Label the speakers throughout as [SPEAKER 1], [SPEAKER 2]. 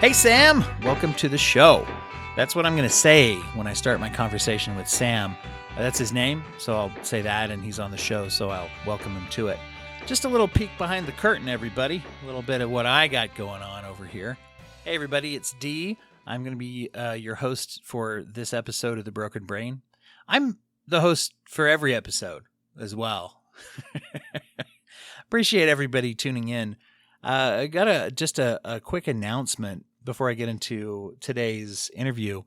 [SPEAKER 1] Hey, Sam, welcome to the show. That's what I'm going to say when I start my conversation with Sam. That's his name, so I'll say that, and he's on the show, so I'll welcome him to it. Just a little peek behind the curtain, everybody. A little bit of what I got going on over here. Hey, everybody, it's Dee. I'm going to be your host for this episode of The Broken Brain. I'm the host for every episode as well. Appreciate everybody tuning in. I got a quick announcement before I get into today's interview.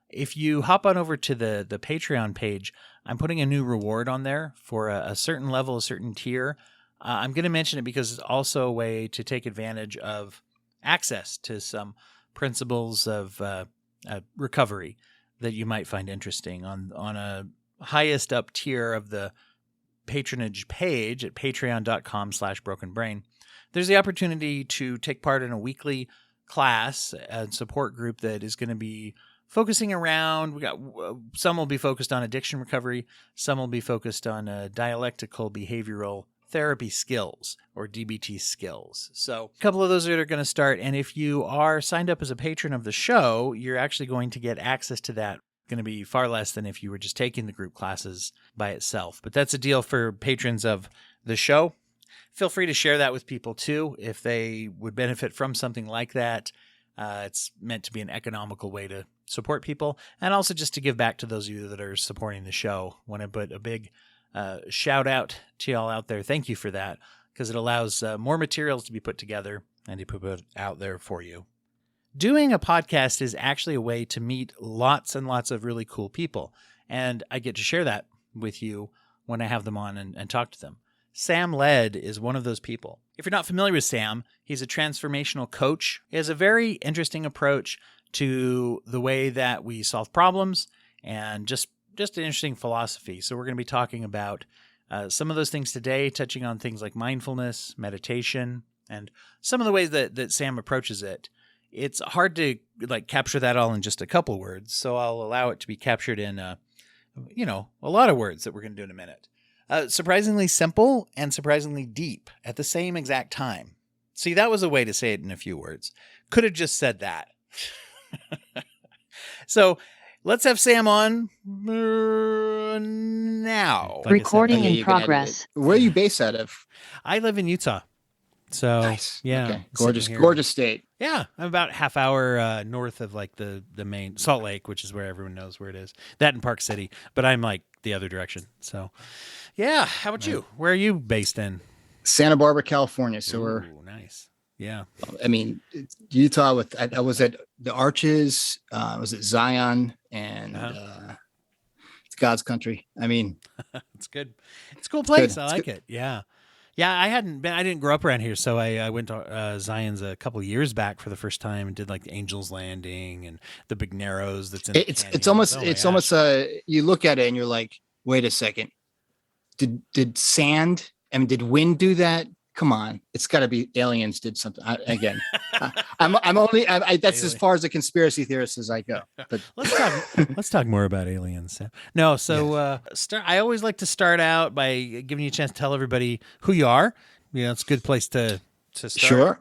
[SPEAKER 1] If you hop on over to the Patreon page, I'm putting a new reward on there for a certain level, a certain tier. I'm going to mention it because it's also a way to take advantage of access to some principles of recovery that you might find interesting on a highest up tier of the patronage page at patreon.com/brokenbrain. There's the opportunity to take part in a weekly class and support group that is going to be focusing around, we got some will be focused on addiction recovery, some will be focused on dialectical behavioral therapy skills or DBT skills. So a couple of those are going to start. And if you are signed up as a patron of the show, you're actually going to get access to that. Going to be far less than if you were just taking the group classes by itself. But that's a deal for patrons of the show. Feel free to share that with people too if they would benefit from something like that. It's meant to be an economical way to support people, and also just to give back to those of you that are supporting the show. Want to put a big shout out to y'all out there. Thank you for that, because it allows more materials to be put together and to put it out there for you. Doing a podcast is actually a way to meet lots and lots of really cool people, and I get to share that with you when I have them on and talk to them. Sam Led is one of those people. If you're not familiar with Sam, he's a transformational coach. He has a very interesting approach to the way that we solve problems and just an interesting philosophy. So we're going to be talking about some of those things today, touching on things like mindfulness, meditation, and some of the ways that Sam approaches it. It's hard to capture that all in just a couple words, so I'll allow it to be captured in a lot of words that we're going to do in a minute. Surprisingly simple and surprisingly deep at the same exact time. See, that was a way to say it in a few words. Could have just said that. So let's have Sam on now.
[SPEAKER 2] Recording in progress.
[SPEAKER 3] Where are you based out of?
[SPEAKER 1] I live in Utah. So
[SPEAKER 3] nice.
[SPEAKER 1] Yeah,
[SPEAKER 3] okay. Gorgeous state.
[SPEAKER 1] Yeah, I'm about half hour north of the main Salt Lake, which is where everyone knows where it is. That in Park City, but I'm the other direction. So, yeah. How about you? Where are you based in?
[SPEAKER 3] Santa Barbara, California. So we're
[SPEAKER 1] nice. Yeah.
[SPEAKER 3] I mean, Utah. I was at the Arches. I was at Zion, and it's God's country. I mean,
[SPEAKER 1] it's good. It's a cool place. I like it. Yeah. Yeah, I didn't grow up around here, so I went to Zion's a couple of years back for the first time and did the Angel's Landing and the Big Narrows. That's in
[SPEAKER 3] it's almost you look at it and you're like, wait a second, did sand? I mean, did wind do that? Come on, it's got to be aliens did something. That's as far as a conspiracy theorist as I go. But
[SPEAKER 1] let's talk more about aliens, Sam. No, so I always like to start out by giving you a chance to tell everybody who you are. It's a good place to start.
[SPEAKER 3] Sure.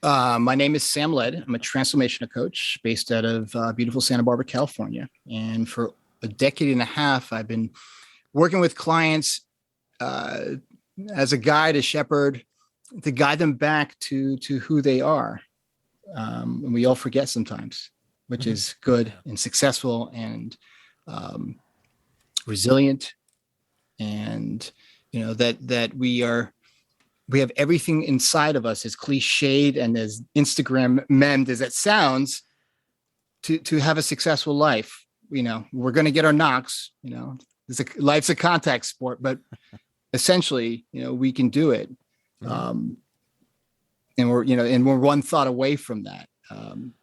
[SPEAKER 3] My name is Sam Led. I'm a transformational coach based out of beautiful Santa Barbara, California, and for a decade and a half, I've been working with clients as a guide, a shepherd, to guide them back to who they are. And we all forget sometimes, which is good and successful and resilient. And, that we have everything inside of us, as cliched and as Instagram memed as it sounds, to have a successful life. We're going to get our knocks, life's a contact sport, but essentially, we can do it. And we're one thought away from that,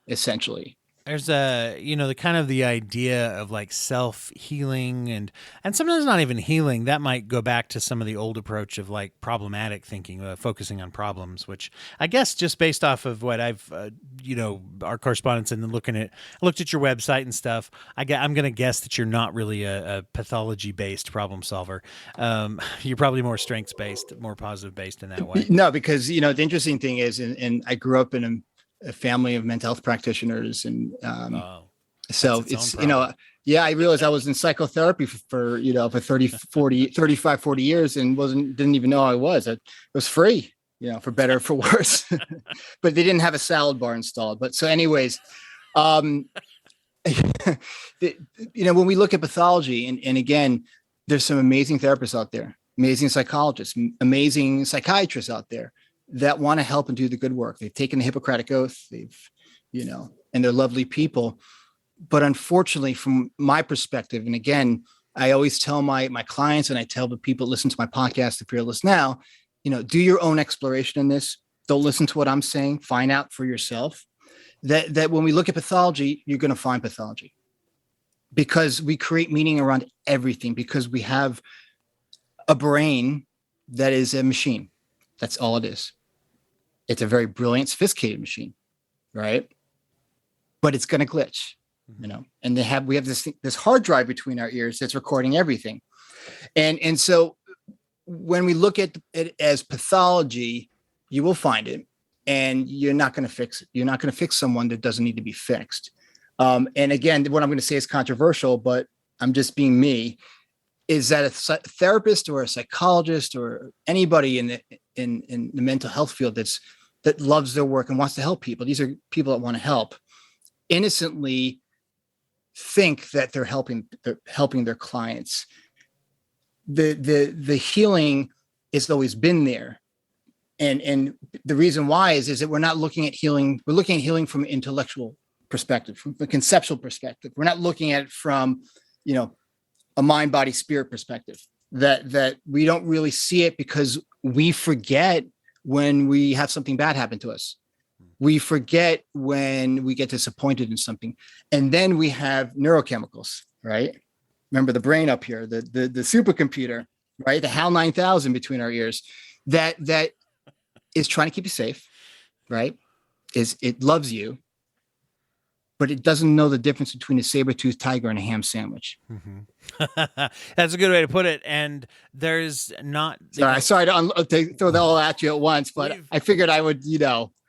[SPEAKER 3] essentially.
[SPEAKER 1] There's the idea of self-healing and sometimes not even healing. That might go back to some of the old approach of problematic thinking, focusing on problems, which I guess just based off of what I've, our correspondence and then looked at your website and stuff, I'm going to guess that you're not really a pathology-based problem solver. You're probably more strengths-based, more positive-based in that way.
[SPEAKER 3] No, because, the interesting thing is, and I grew up in a family of mental health practitioners. And
[SPEAKER 1] Oh, that's
[SPEAKER 3] so
[SPEAKER 1] its own
[SPEAKER 3] it's,
[SPEAKER 1] problem.
[SPEAKER 3] yeah, I realized I was in psychotherapy for 30, 40, 35, 40 years and didn't even know I was. It was free, for better or for worse. But they didn't have a salad bar installed. But so anyways, um, when we look at pathology, and again, there's some amazing therapists out there, amazing psychologists, amazing psychiatrists out there that want to help and do the good work. They've taken the Hippocratic Oath, and they're lovely people. But unfortunately, from my perspective, and again, I always tell my clients, and I tell the people that listen to my podcast, The Fearless Now, do your own exploration in this. Don't listen to what I'm saying. Find out for yourself. That when we look at pathology, you're going to find pathology, because we create meaning around everything, because we have a brain that is a machine. That's all it is. It's a very brilliant, sophisticated machine, right? But it's going to glitch, and we have this hard drive between our ears that's recording everything. And so when we look at it as pathology, you will find it, and you're not going to fix it. You're not going to fix someone that doesn't need to be fixed. And again, what I'm going to say is controversial, but I'm just being me, is that a therapist or a psychologist or anybody in the mental health field that loves their work and wants to help people. These are people that want to help, innocently think that they're helping their clients. The healing has always been there. And the reason why is that we're not looking at healing. We're looking at healing from an intellectual perspective, from a conceptual perspective. We're not looking at it from, a mind, body, spirit perspective. That we don't really see it, because we forget when we have something bad happen to us. We forget when we get disappointed in something. And then we have neurochemicals, right? Remember the brain up here, the supercomputer, right? The HAL 9000 between our ears, that is trying to keep you safe, right? It loves you, but it doesn't know the difference between a saber-toothed tiger and a ham sandwich.
[SPEAKER 1] Mm-hmm. That's a good way to put it. And there's not.
[SPEAKER 3] Sorry to throw that all at you at once, but I figured I would,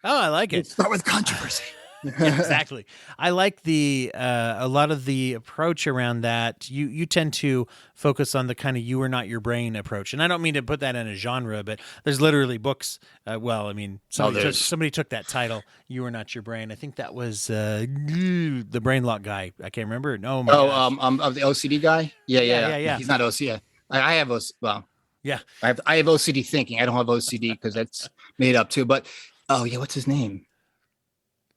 [SPEAKER 1] Oh, I like it.
[SPEAKER 3] Start with controversy.
[SPEAKER 1] Yeah, exactly. I like a lot of the approach around that. You tend to focus on the kind of "you are not your brain" approach, and I don't mean to put that in a genre, but there's literally books. Somebody took that title, "You are not your brain." I think that was the Brain Lock guy. I can't remember. No,
[SPEAKER 3] of the OCD guy. Yeah. He's not OCD. I have OCD. Well,
[SPEAKER 1] yeah,
[SPEAKER 3] I have OCD thinking. I don't have OCD because that's made up too. But what's his name?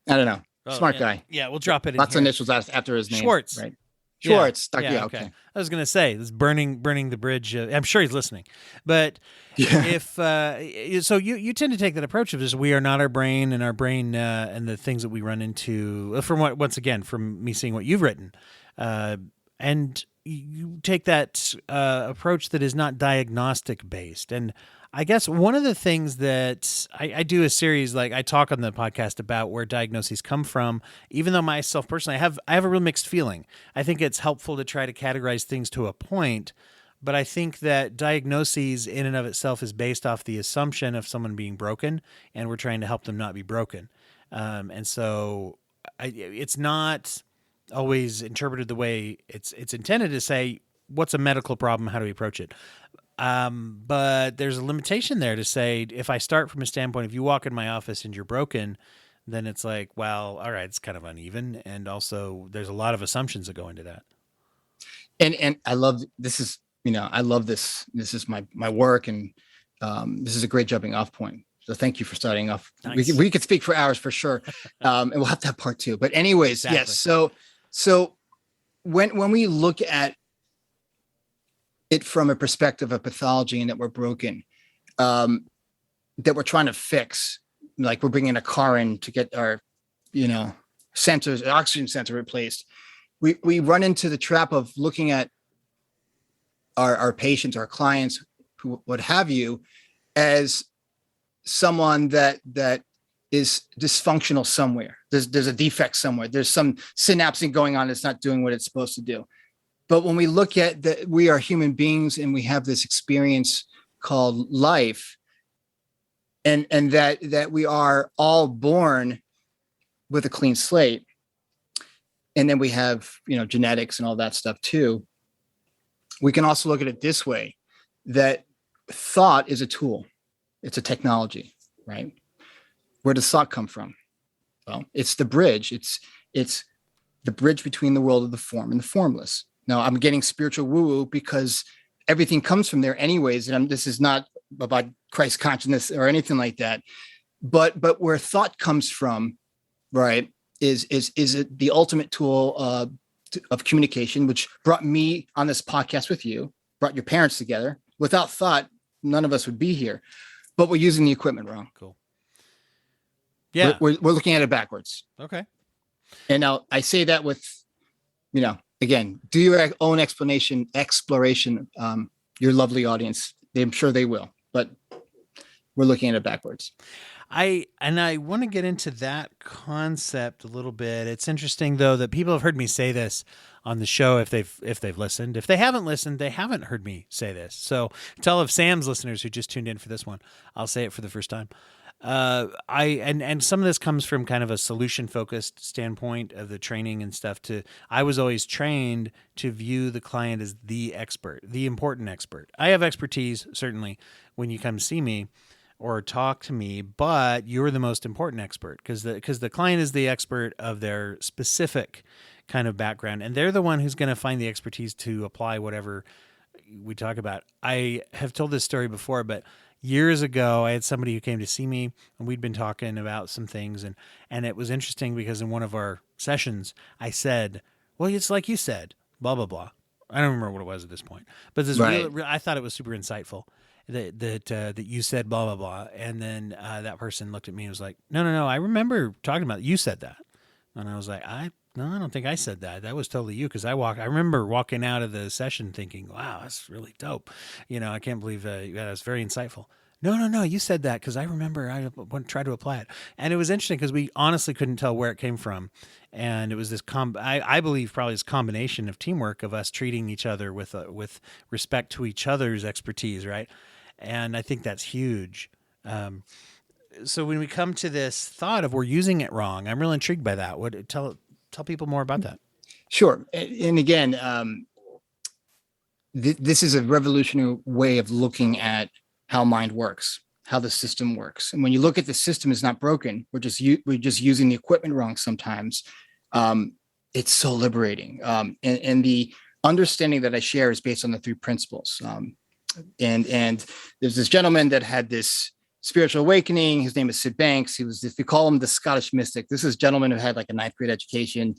[SPEAKER 3] I don't know. Smart guy.
[SPEAKER 1] Yeah, we'll drop it in
[SPEAKER 3] Lots
[SPEAKER 1] here.
[SPEAKER 3] of initials after his name.
[SPEAKER 1] Schwartz.
[SPEAKER 3] Right. Schwartz.
[SPEAKER 1] Yeah, okay. I was going to say, this burning the bridge. I'm sure he's listening. But if so you tend to take that approach of just we are not our brain, and our brain and the things that we run into, from me seeing what you've written. And you take that approach that is not diagnostic based. And I guess one of the things that I do a series, like I talk on the podcast about where diagnoses come from, even though myself personally, I have a real mixed feeling. I think it's helpful to try to categorize things to a point, but I think that diagnoses in and of itself is based off the assumption of someone being broken, and we're trying to help them not be broken. And so it's not always interpreted the way it's intended to say, what's a medical problem? How do we approach it? But there's a limitation there to say, if I start from a standpoint, if you walk in my office and you're broken, then it's like, well, all right, it's kind of uneven. And also there's a lot of assumptions that go into that.
[SPEAKER 3] And I love, this is, I love this. This is my work. And, this is a great jumping off point. So thank you for starting off. Nice. We could speak for hours for sure. And we'll have to have part two, but anyways, exactly. Yes. So when we look at it from a perspective of pathology and that we're broken, that we're trying to fix, like we're bringing a car in to get our, sensors, oxygen sensor replaced. We run into the trap of looking at our patients, our clients, who what have you, as someone that is dysfunctional somewhere. There's a defect somewhere. There's some synapsing going on that's not doing what it's supposed to do. But when we look at that, we are human beings and we have this experience called life, and that we are all born with a clean slate. And then we have, genetics and all that stuff too. We can also look at it this way, that thought is a tool. It's a technology, right? Where does thought come from? Well, it's the bridge. It's the bridge between the world of the form and the formless. Now, I'm getting spiritual woo-woo because everything comes from there anyways. And this is not about Christ consciousness or anything like that. But where thought comes from, right, is it the ultimate tool of communication, which brought me on this podcast with you, brought your parents together. Without thought, none of us would be here. But we're using the equipment wrong.
[SPEAKER 1] Cool. Yeah.
[SPEAKER 3] We're looking at it backwards.
[SPEAKER 1] Okay.
[SPEAKER 3] And now I say that with, again, do your own exploration, your lovely audience. I'm sure they will, but we're looking at it backwards.
[SPEAKER 1] I want to get into that concept a little bit. It's interesting though that people have heard me say this on the show if they've listened. If they haven't listened, they haven't heard me say this. So tell of Sam's listeners who just tuned in for this one, I'll say it for the first time. And some of this comes from kind of a solution focused standpoint of the training and stuff. I was always trained to view the client as the expert, the important expert. I have expertise certainly when you come see me or talk to me, but you're the most important expert because the client is the expert of their specific kind of background, and they're the one who's going to find the expertise to apply whatever we talk about. I have told this story before, but years ago, I had somebody who came to see me and we'd been talking about some things, and it was interesting because in one of our sessions, I said, well, it's like you said, blah, blah, blah. I don't remember what it was at this point, but this
[SPEAKER 3] Right.
[SPEAKER 1] I thought it was super insightful that you said blah, blah, blah. And then that person looked at me and was like, no, I remember talking about it. You said that. And I was like, no, I don't think I said that. That was totally you. Cause I remember walking out of the session thinking, wow, that's really dope. I can't believe that was very insightful. No, you said that because I remember I tried to apply it. And it was interesting because we honestly couldn't tell where it came from. And it was this, I believe probably this combination of teamwork of us treating each other with respect to each other's expertise, right? And I think that's huge. So when we come to this thought of we're using it wrong, I'm real intrigued by that. Tell people more about that.
[SPEAKER 3] Sure. And again, this is a revolutionary way of looking at how mind works, how the system works. And when you look at the system is not broken, we're just using the equipment wrong sometimes. It's so liberating. And the understanding that I share is based on the 3 principles. And there's this gentleman that had this spiritual awakening. His name is Sid Banks. We call him the Scottish mystic. This is a gentleman who had like a 9th grade education,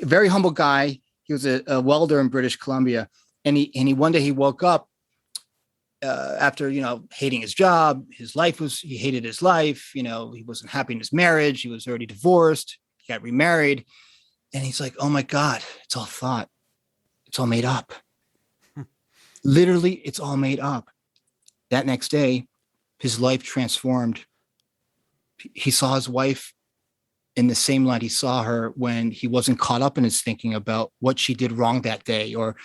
[SPEAKER 3] very humble guy. He was a welder in British Columbia. And he one day he woke up after, hating his job. He hated his life. He wasn't happy in his marriage. He was already divorced. He got remarried. And he's like, oh my God, it's all thought. It's all made up. Literally, it's all made up. That next day, his life transformed. He saw his wife in the same light he saw her when he wasn't caught up in his thinking about what she did wrong that day or,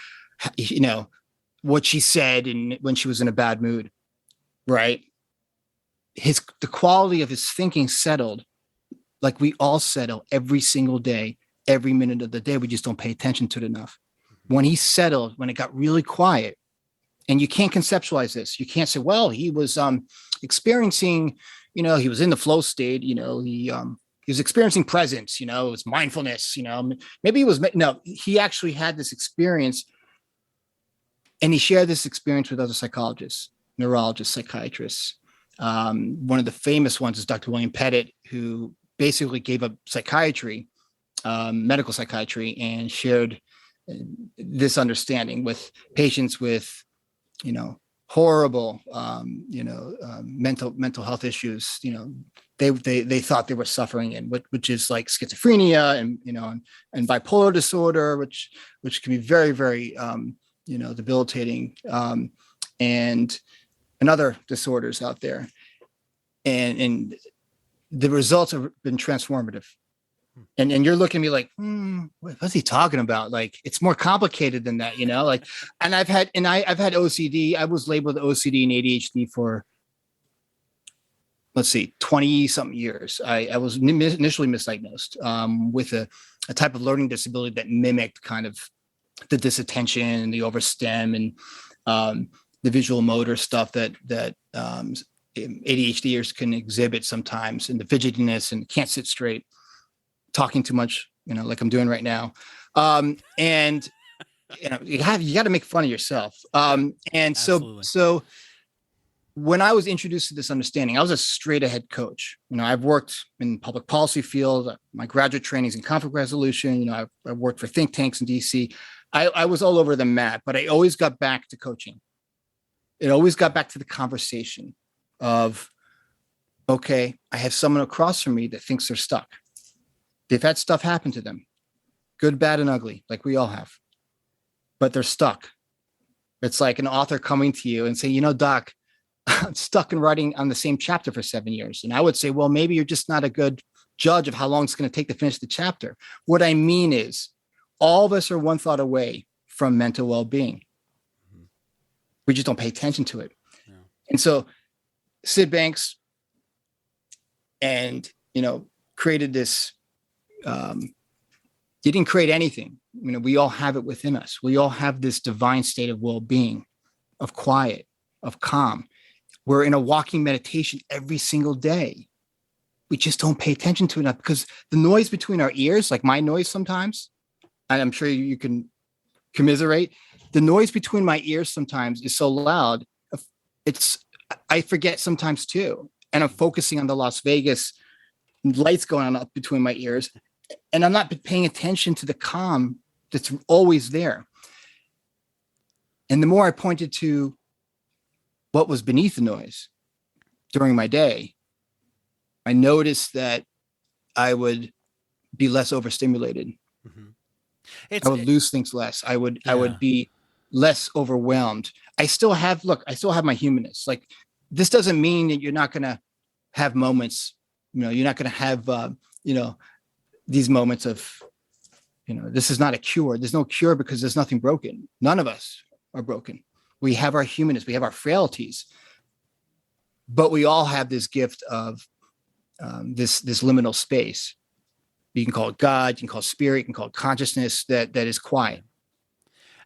[SPEAKER 3] what she said and when she was in a bad mood, right? The quality of his thinking settled like we all settle every single day, every minute of the day. We just don't pay attention to it enough. When he settled, when it got really quiet, and you can't conceptualize this. You can't say, well, he was experiencing, he was in the flow state, he was experiencing presence, it was mindfulness, maybe he actually had this experience. And he shared this experience with other psychologists, neurologists, psychiatrists. One of the famous ones is Dr. William Pettit, who basically gave up psychiatry, medical psychiatry, and shared this understanding with patients with, horrible, mental health issues. They thought they were suffering in, which is like schizophrenia and bipolar disorder, which can be very, very debilitating, and other disorders out there. And the results have been transformative. And you're looking at me like, what's he talking about? Like, it's more complicated than that, and I've had OCD. I was labeled OCD and ADHD for let's see, 20 something years. I was initially misdiagnosed with a type of learning disability that mimicked kind of the disattention and the overstim and the visual motor stuff that ADHDers can exhibit sometimes, and the fidgetiness and can't sit straight, talking too much, like I'm doing right now. And you got to make fun of yourself. And
[SPEAKER 1] Absolutely.
[SPEAKER 3] so when I was introduced to this understanding, I was a straight ahead coach. I've worked in public policy field. My graduate training is in conflict resolution. I've worked for think tanks in DC. I was all over the map, but I always got back to coaching. It always got back to the conversation of, okay, I have someone across from me that thinks they're stuck. They've had stuff happen to them, good, bad, and ugly, like we all have, but they're stuck. It's like an author coming to you and saying, Doc, I'm stuck in writing on the same chapter for 7 years. And I would say, well, maybe you're just not a good judge of how long it's going to take to finish the chapter. What I mean is, all of us are one thought away from mental well-being. We just don't pay attention to it. Yeah. And so Sid Banks created this. He didn't create anything. We all have it within us. We all have this divine state of well-being, of quiet, of calm. We're in a walking meditation every single day. We just don't pay attention to it enough because the noise between our ears, like my noise sometimes, and I'm sure you can commiserate, the noise between my ears sometimes is so loud. I forget sometimes too. And I'm focusing on the Las Vegas lights going on up between my ears. And I'm not paying attention to the calm that's always there. And the more I pointed to what was beneath the noise during my day, I noticed that I would be less overstimulated. Mm-hmm. I would lose things less. I would be less overwhelmed. I still have my humanness. Like, this doesn't mean that you're not going to have moments, you're not going to have, these moments of, this is not a cure. There's no cure because there's nothing broken. None of us are broken. We have our humanness. We have our frailties, but we all have this gift of this liminal space. You can call it God, you can call it spirit, you can call it consciousness that is quiet.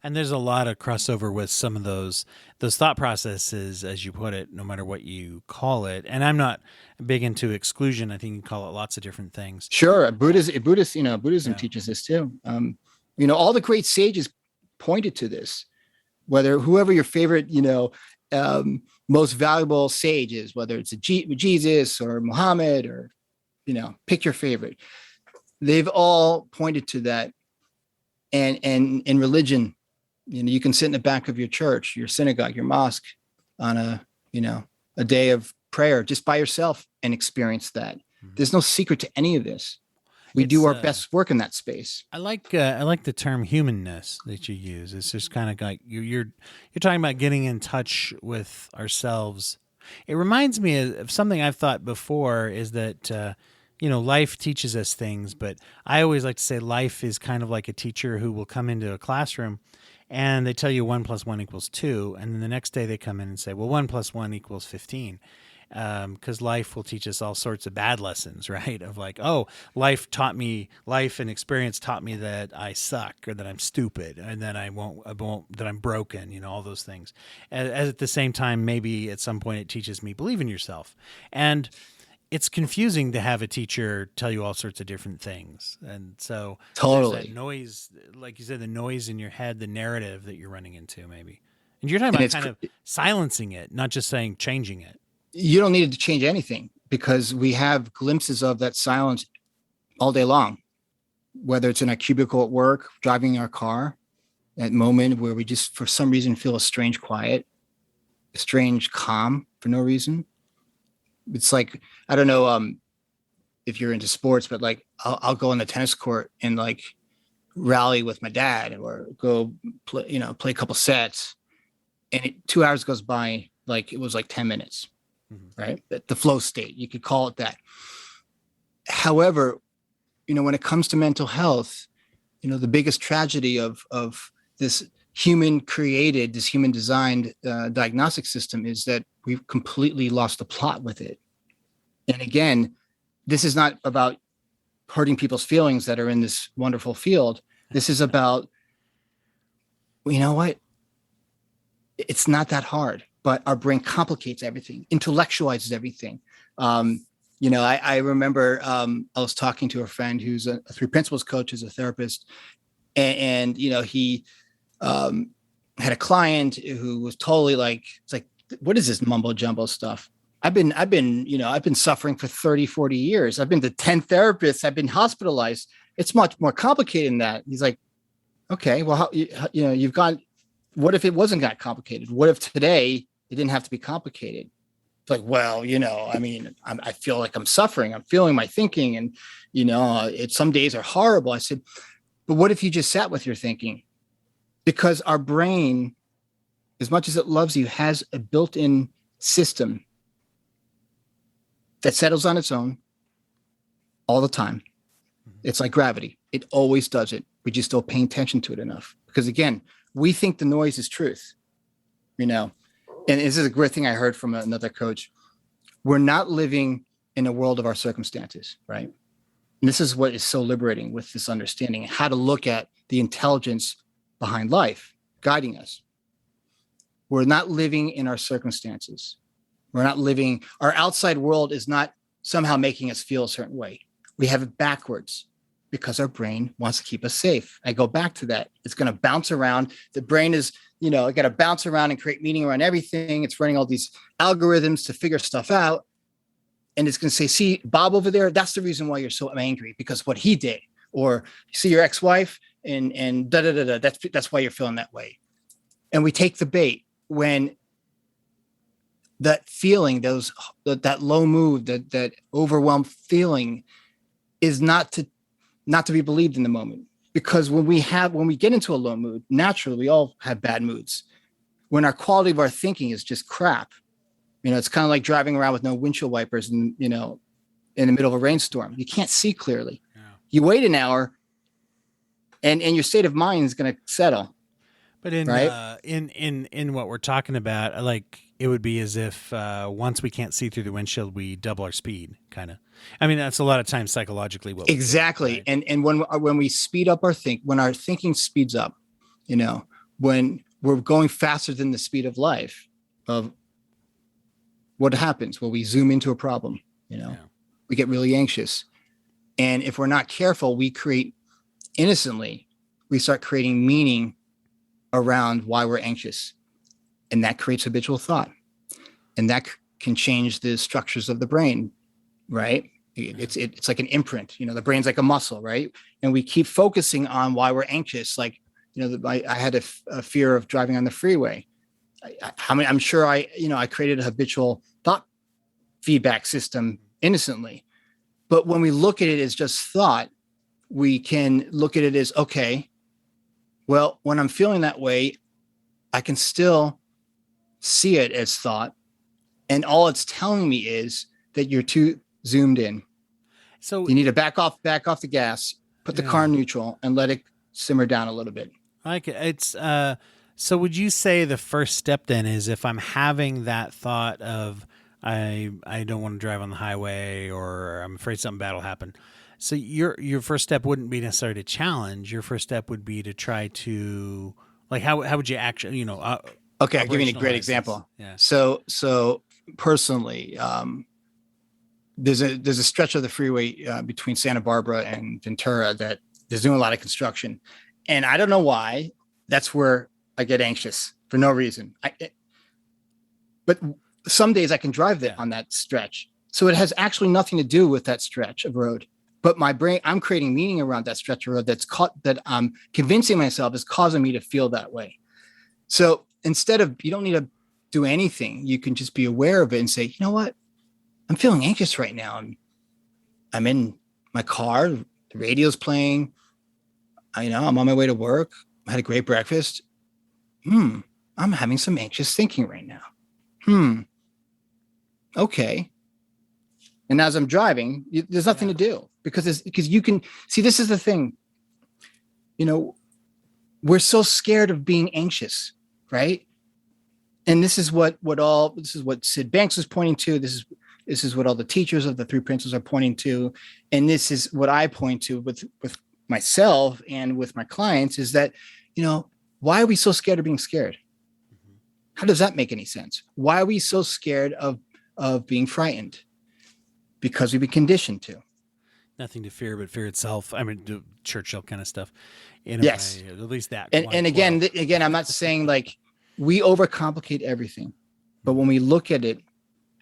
[SPEAKER 1] And there's a lot of crossover with some of those thought processes, as you put it, no matter what you call it. And I'm not big into exclusion. I think you can call it lots of different things.
[SPEAKER 3] Sure. Buddhism teaches this too. All the great sages pointed to this, whoever your favorite, most valuable sage is, whether it's Jesus or Muhammad or, pick your favorite. They've all pointed to that. And in religion, you can sit in the back of your church, your synagogue, your mosque on a day of prayer just by yourself and experience that. Mm-hmm. There's no secret to any of this. We do our best work in that space.
[SPEAKER 1] I like the term humanness that you use. It's just kind of like you're talking about getting in touch with ourselves. It reminds me of something I've thought before, is that life teaches us things, but I always like to say life is kind of like a teacher who will come into a classroom and they tell you 1 + 1 = 2. And then the next day they come in and say, well, 1 + 1 = 15. Because life will teach us all sorts of bad lessons, right? Of like, oh, life and experience taught me that I suck, or that I'm stupid, and that that I'm broken, all those things. As at the same time, maybe at some point it teaches me believe in yourself. And it's confusing to have a teacher tell you all sorts of different things. And so
[SPEAKER 3] totally
[SPEAKER 1] that noise, like you said, the noise in your head, the narrative that you're running into maybe. And you're talking about kind of silencing it, not just saying changing it.
[SPEAKER 3] You don't need to change anything, because we have glimpses of that silence all day long, whether it's in a cubicle at work, driving our car, that moment where we just, for some reason, feel a strange quiet, a strange calm for no reason. It's like, I don't know if you're into sports, but like I'll go on the tennis court and like rally with my dad, or go play a couple sets, and 2 hours goes by like it was like 10 minutes, right? The flow state, you could call it that. However, when it comes to mental health, the biggest tragedy of this human designed diagnostic system is that we've completely lost the plot with it. And again, this is not about hurting people's feelings that are in this wonderful field. This is about, well, you know what? It's not that hard, but our brain complicates everything, intellectualizes everything. I remember I was talking to a friend who's a three principles coach, who's a therapist, and he had a client who was totally like, it's like, what is this mumbo jumbo stuff? I've been suffering for 30, 40 years. I've been to 10 therapists. I've been hospitalized. It's much more complicated than that. He's like, okay, well, you've got, what if it wasn't that complicated? What if today it didn't have to be complicated? It's like, well, I feel like I'm suffering. I'm feeling my thinking. And, some days are horrible. I said, but what if you just sat with your thinking? Because our brain, as much as it loves you, has a built-in system that settles on its own all the time. It's like gravity. It always does it. We just don't pay attention to it enough. Because again, we think the noise is truth, and this is a great thing I heard from another coach. We're not living in a world of our circumstances, right? And this is what is so liberating with this understanding, how to look at the intelligence behind life guiding us. We're not living in our circumstances. We're not living, our outside world is not somehow making us feel a certain way. We have it backwards because our brain wants to keep us safe. I go back to that. It's going to bounce around. The brain is, got to bounce around and create meaning around everything. It's running all these algorithms to figure stuff out. And it's going to say, see, Bob over there, that's the reason why you're so angry, because what he did. Or you see your ex-wife and da-da-da-da, that's why you're feeling that way. And we take the bait when that feeling, that low mood, that overwhelmed feeling is not to be believed in the moment. Because when we get into a low mood, naturally, we all have bad moods. When our quality of our thinking is just crap, it's kind of like driving around with no windshield wipers and, in the middle of a rainstorm. You can't see clearly. Yeah. You wait an hour and your state of mind is going to settle.
[SPEAKER 1] But in what we're talking about, like, it would be as if once we can't see through the windshield, we double our speed, kind of. I mean, that's a lot of times psychologically what
[SPEAKER 3] exactly. We do, right? And when we speed up when our thinking speeds up, when we're going faster than the speed of life, of what happens? Well, we zoom into a problem. We get really anxious, and if we're not careful, we start creating meaning around why we're anxious. And that creates habitual thought. And that can change the structures of the brain, right? It's like an imprint, the brain's like a muscle, right? And we keep focusing on why we're anxious. Like, I had a fear of driving on the freeway. I'm sure I created a habitual thought feedback system innocently. But when we look at it as just thought, we can look at it as, okay, well, when I'm feeling that way, I can still see it as thought. And all it's telling me is that you're too zoomed in. So you need to back off the gas, put the car in neutral, and let it simmer down a little bit.
[SPEAKER 1] Like it's so would you say the first step then is, if I'm having that thought of I don't want to drive on the highway, or I'm afraid something bad will happen. So your first step wouldn't be necessarily to challenge. Your first step would be to try to, like, how would you actually,
[SPEAKER 3] okay, I'll give you a great example. Yeah. So personally, there's a stretch of the freeway between Santa Barbara and Ventura that there's doing a lot of construction, and I don't know why. That's where I get anxious for no reason. But some days I can drive on that stretch, so it has actually nothing to do with that stretch of road. But my brain, I'm creating meaning around that stretch of road that I'm convincing myself is causing me to feel that way. So instead of, you don't need to do anything. You can just be aware of it and say, you know what? I'm feeling anxious right now. I'm in my car. The radio's playing. I'm on my way to work. I had a great breakfast. I'm having some anxious thinking right now. Okay. And as I'm driving, there's nothing to do, because you can see, this is the thing, we're so scared of being anxious, right? And this is what Sid Banks was pointing to. This is This is what all the teachers of the three principles are pointing to. And this is what I point to with myself and with my clients is that, why are we so scared of being scared? How does that make any sense? Why are we so scared of being frightened? Because we've been conditioned to.
[SPEAKER 1] Nothing to fear but fear itself. I mean, the Churchill kind of stuff. In a
[SPEAKER 3] Yes.
[SPEAKER 1] way, at least that.
[SPEAKER 3] And again, I'm not saying like we overcomplicate everything, but when we look at it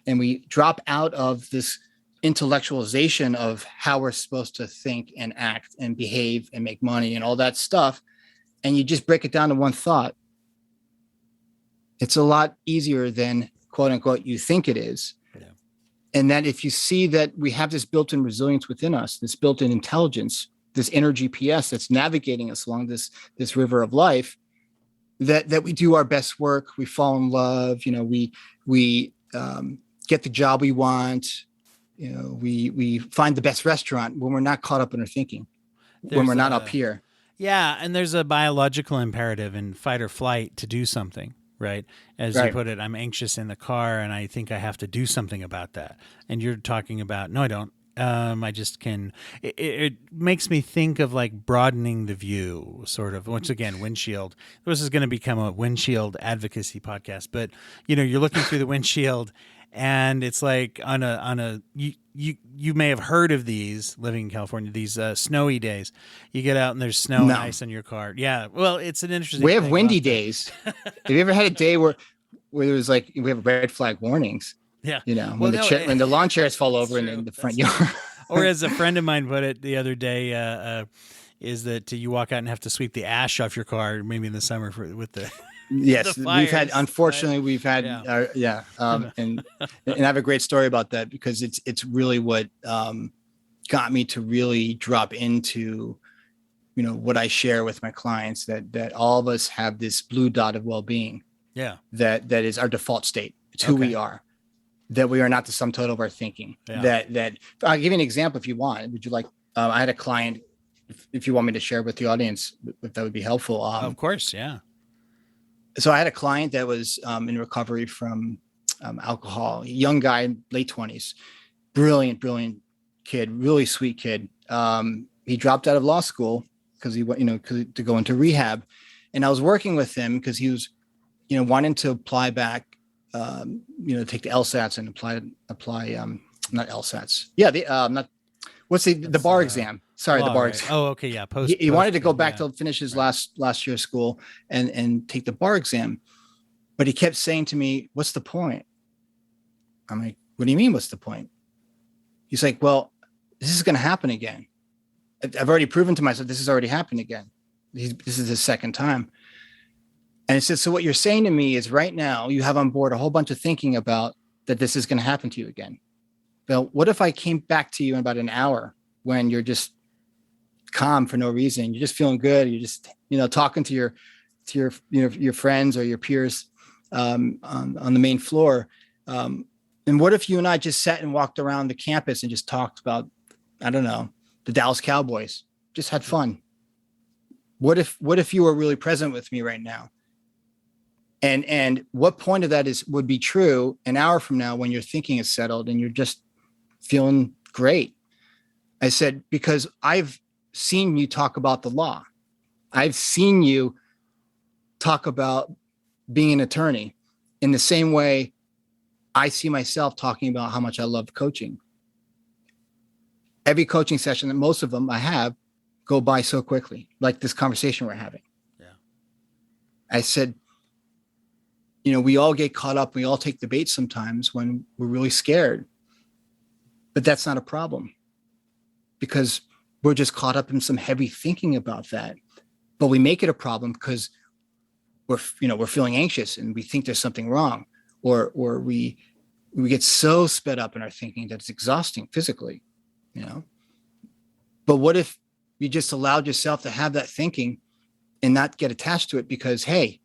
[SPEAKER 3] and we drop out of this intellectualization of how we're supposed to think and act and behave and make money and all that stuff, and you just break it down to one thought, it's a lot easier than quote unquote you think it is. Yeah. And that if you see that we have this built-in resilience within us, this built-in intelligence, this inner GPS that's navigating us along this river of life, that we do our best work, we fall in love, we get the job we want, we find the best restaurant when we're not caught up in our thinking, when we're not up here.
[SPEAKER 1] Yeah, and there's a biological imperative in fight or flight to do something. Right. As you put it, I'm anxious in the car and I think I have to do something about that. And you're talking about, no, I don't. I just can. It makes me think of like broadening the view, sort of. Once again, windshield. This is going to become a windshield advocacy podcast. But, you're looking through the windshield and it's like you may have heard of these living in California, these snowy days. You get out and there's snow and ice on your car. Yeah. Well, it's an interesting
[SPEAKER 3] We have windy days. Have you ever had a day where there was like, we have red flag warnings?
[SPEAKER 1] Yeah.
[SPEAKER 3] When the lawn chairs fall over in the front yard.
[SPEAKER 1] Or as a friend of mine put it the other day, is that you walk out and have to sweep the ash off your car, maybe in the summer with the...
[SPEAKER 3] Yes,
[SPEAKER 1] the fires,
[SPEAKER 3] we've had, and I have a great story about that because it's really what got me to really drop into, what I share with my clients, that all of us have this blue dot of well-being.
[SPEAKER 1] Yeah.
[SPEAKER 3] That is our default state. It's who we are, that we are not the sum total of our thinking. Yeah. That I'll give you an example if you want. Would you like, I had a client, if you want me to share with the audience, if that would be helpful.
[SPEAKER 1] Of course. Yeah.
[SPEAKER 3] So I had a client that was in recovery from alcohol, young guy, late 20s, brilliant kid, really sweet kid. He dropped out of law school because he went, to go into rehab. And I was working with him because he was, wanting to apply back, take the LSATs and apply, not LSATs. Yeah. What's the bar exam? Sorry, the bar exam.
[SPEAKER 1] Oh, okay. Yeah.
[SPEAKER 3] He wanted to go back to finish his last year of school and take the bar exam. But he kept saying to me, what's the point? I'm like, what do you mean? What's the point? He's like, well, this is going to happen again. I've already proven to myself this has already happened again. This is his second time. And it says, so what you're saying to me is right now you have on board a whole bunch of thinking about that this is going to happen to you again. Well, what if I came back to you in about an hour when you're just calm for no reason? You're just feeling good. You're just, talking to your friends or your peers on the main floor. And what if you and I just sat and walked around the campus and just talked about, I don't know, the Dallas Cowboys, just had fun. What if you were really present with me right now? And what point of that would be true an hour from now when your thinking is settled and you're just feeling great? I said, because I've seen you talk about the law. I've seen you talk about being an attorney in the same way I see myself talking about how much I love coaching. Every coaching session, and most of them I have, go by so quickly, like this conversation we're having.
[SPEAKER 1] Yeah.
[SPEAKER 3] I said, we all get caught up. We all take the bait sometimes when we're really scared. But that's not a problem because we're just caught up in some heavy thinking about that. But we make it a problem because we're feeling anxious and we think there's something wrong, or we get so sped up in our thinking that it's exhausting physically, But what if you just allowed yourself to have that thinking and not get attached to it? Because, hey,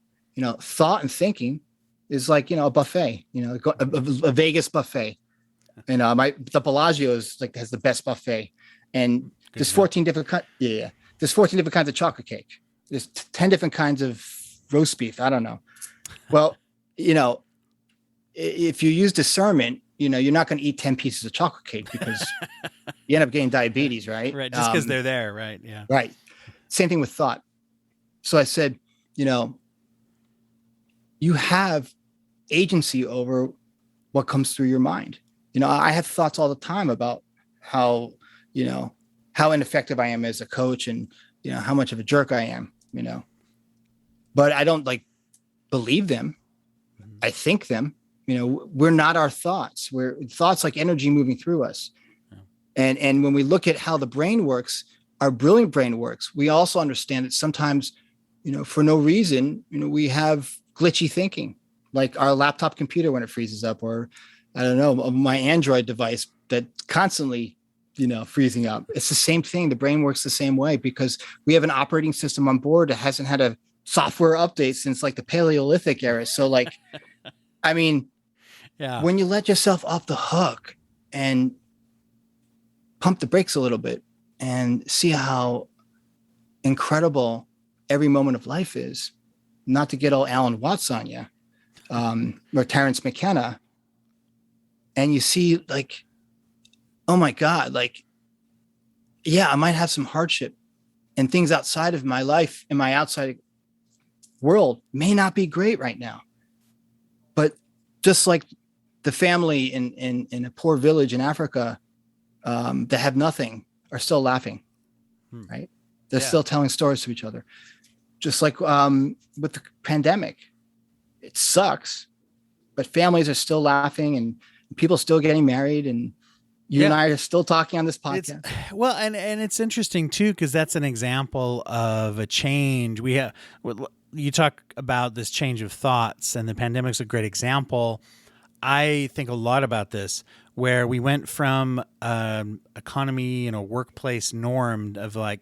[SPEAKER 3] thought and thinking is like, a buffet, a Vegas buffet. The Bellagio has the best buffet, and there's 14 different there's 14 different kinds of chocolate cake. There's 10 different kinds of roast beef. I don't know. Well, if you use discernment you're not going to eat 10 pieces of chocolate cake because you end up getting diabetes, right?
[SPEAKER 1] Right. Just because they're there. Right. Yeah.
[SPEAKER 3] Right. Same thing with thought. So I said, you have agency over what comes through your mind. I have thoughts all the time about how, how ineffective I am as a coach and, how much of a jerk I am, but I don't believe them. I think them. We're not our thoughts. We're thoughts like energy moving through us. Yeah. And when we look at how the brain works, our brilliant brain works, we also understand that sometimes, for no reason, we have glitchy thinking, like our laptop computer when it freezes up, or I don't know, my Android device that constantly, freezing up. It's the same thing. The brain works the same way because we have an operating system on board that hasn't had a software update since the Paleolithic era. So I mean, yeah, when you let yourself off the hook and pump the brakes a little bit and see how incredible every moment of life is, not to get all Alan Watts on you, or Terrence McKenna, and you see oh my God, yeah, I might have some hardship and things outside of my life and my outside world may not be great right now. But just like the family in a poor village in Africa that have nothing are still laughing, right? They're still telling stories to each other. Just like with the pandemic, it sucks, but families are still laughing and people still getting married, and you and I are still talking on this podcast.
[SPEAKER 1] And it's interesting too, because that's an example of a change. You talk about this change of thoughts, and the pandemic's a great example. I think a lot about this, where we went from economy and a workplace norm of a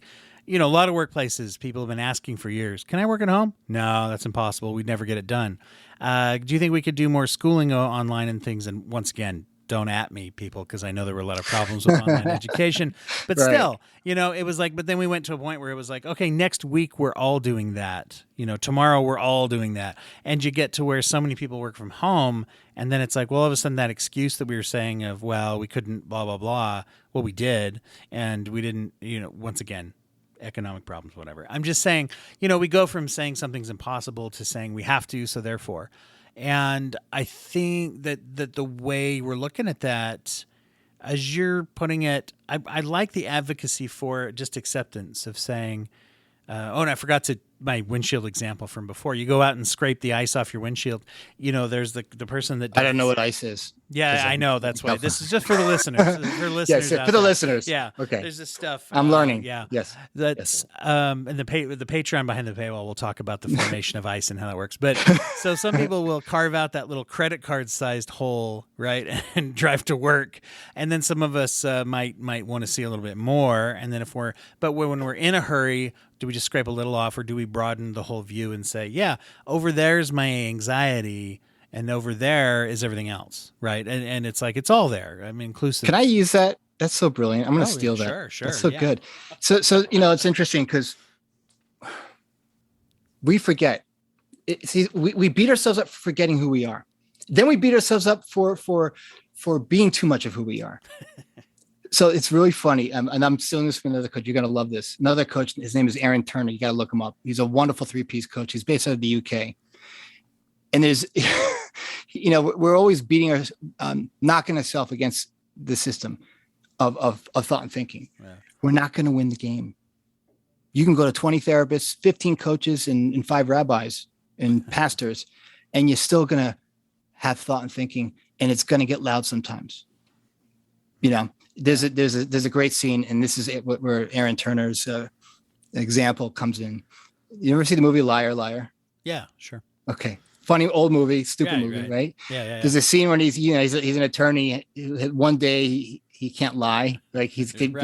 [SPEAKER 1] lot of workplaces, people have been asking for years, can I work at home? No, that's impossible. We'd never get it done. Do you think we could do more schooling online and things? And once again, don't at me, people, because I know there were a lot of problems with online education. But right. Still, it was but then we went to a point where it was okay, next week we're all doing that. Tomorrow we're all doing that. And you get to where so many people work from home, and then it's all of a sudden that excuse that we were saying of, well, we couldn't, blah, blah, blah. Well, we did, and we didn't, once again, economic problems, whatever. I'm just saying, we go from saying something's impossible to saying we have to, so therefore. And I think that the way we're looking at that, as you're putting it, I like the advocacy for just acceptance of saying, and I forgot my windshield example from before. You go out and scrape the ice off your windshield. There's the person that
[SPEAKER 3] I don't know what ice is.
[SPEAKER 1] Yeah, I know. That's why. This is just for the listeners. For listeners,
[SPEAKER 3] yes, for the listeners.
[SPEAKER 1] Yeah.
[SPEAKER 3] Okay.
[SPEAKER 1] There's this stuff.
[SPEAKER 3] I'm learning.
[SPEAKER 1] Yeah.
[SPEAKER 3] Yes.
[SPEAKER 1] That's and the Patreon behind the paywall. We'll talk about the formation of ice and how that works. But so some people will carve out that little credit card sized hole, right, and drive to work, and then some of us might want to see a little bit more. And then but when we're in a hurry, do we just scrape a little off, or do we broaden the whole view and say, yeah, over there's my anxiety, and over there is everything else, right? And it's it's all there. I mean, inclusive.
[SPEAKER 3] Can I use that? That's so brilliant. I'm going to steal that.
[SPEAKER 1] Sure.
[SPEAKER 3] That's so good. So it's interesting because we forget. We beat ourselves up for forgetting who we are. Then we beat ourselves up for being too much of who we are. So it's really funny. And I'm stealing this from another coach. You're going to love this. Another coach, his name is Aaron Turner. You got to look him up. He's a wonderful 3-piece coach. He's based out of the UK. And there's, we're always beating knocking ourselves against the system of thought and thinking. Yeah. We're not going to win the game. You can go to 20 therapists, 15 coaches, and 5 rabbis and pastors, and you're still going to have thought and thinking, and it's going to get loud sometimes. There's a great scene, and this is where Aaron Turner's example comes in. You ever see the movie Liar, Liar?
[SPEAKER 1] Yeah, sure.
[SPEAKER 3] Okay. Funny old movie, stupid movie, right?
[SPEAKER 1] Yeah.
[SPEAKER 3] There's a scene when he's an attorney. One day he can't lie. He's been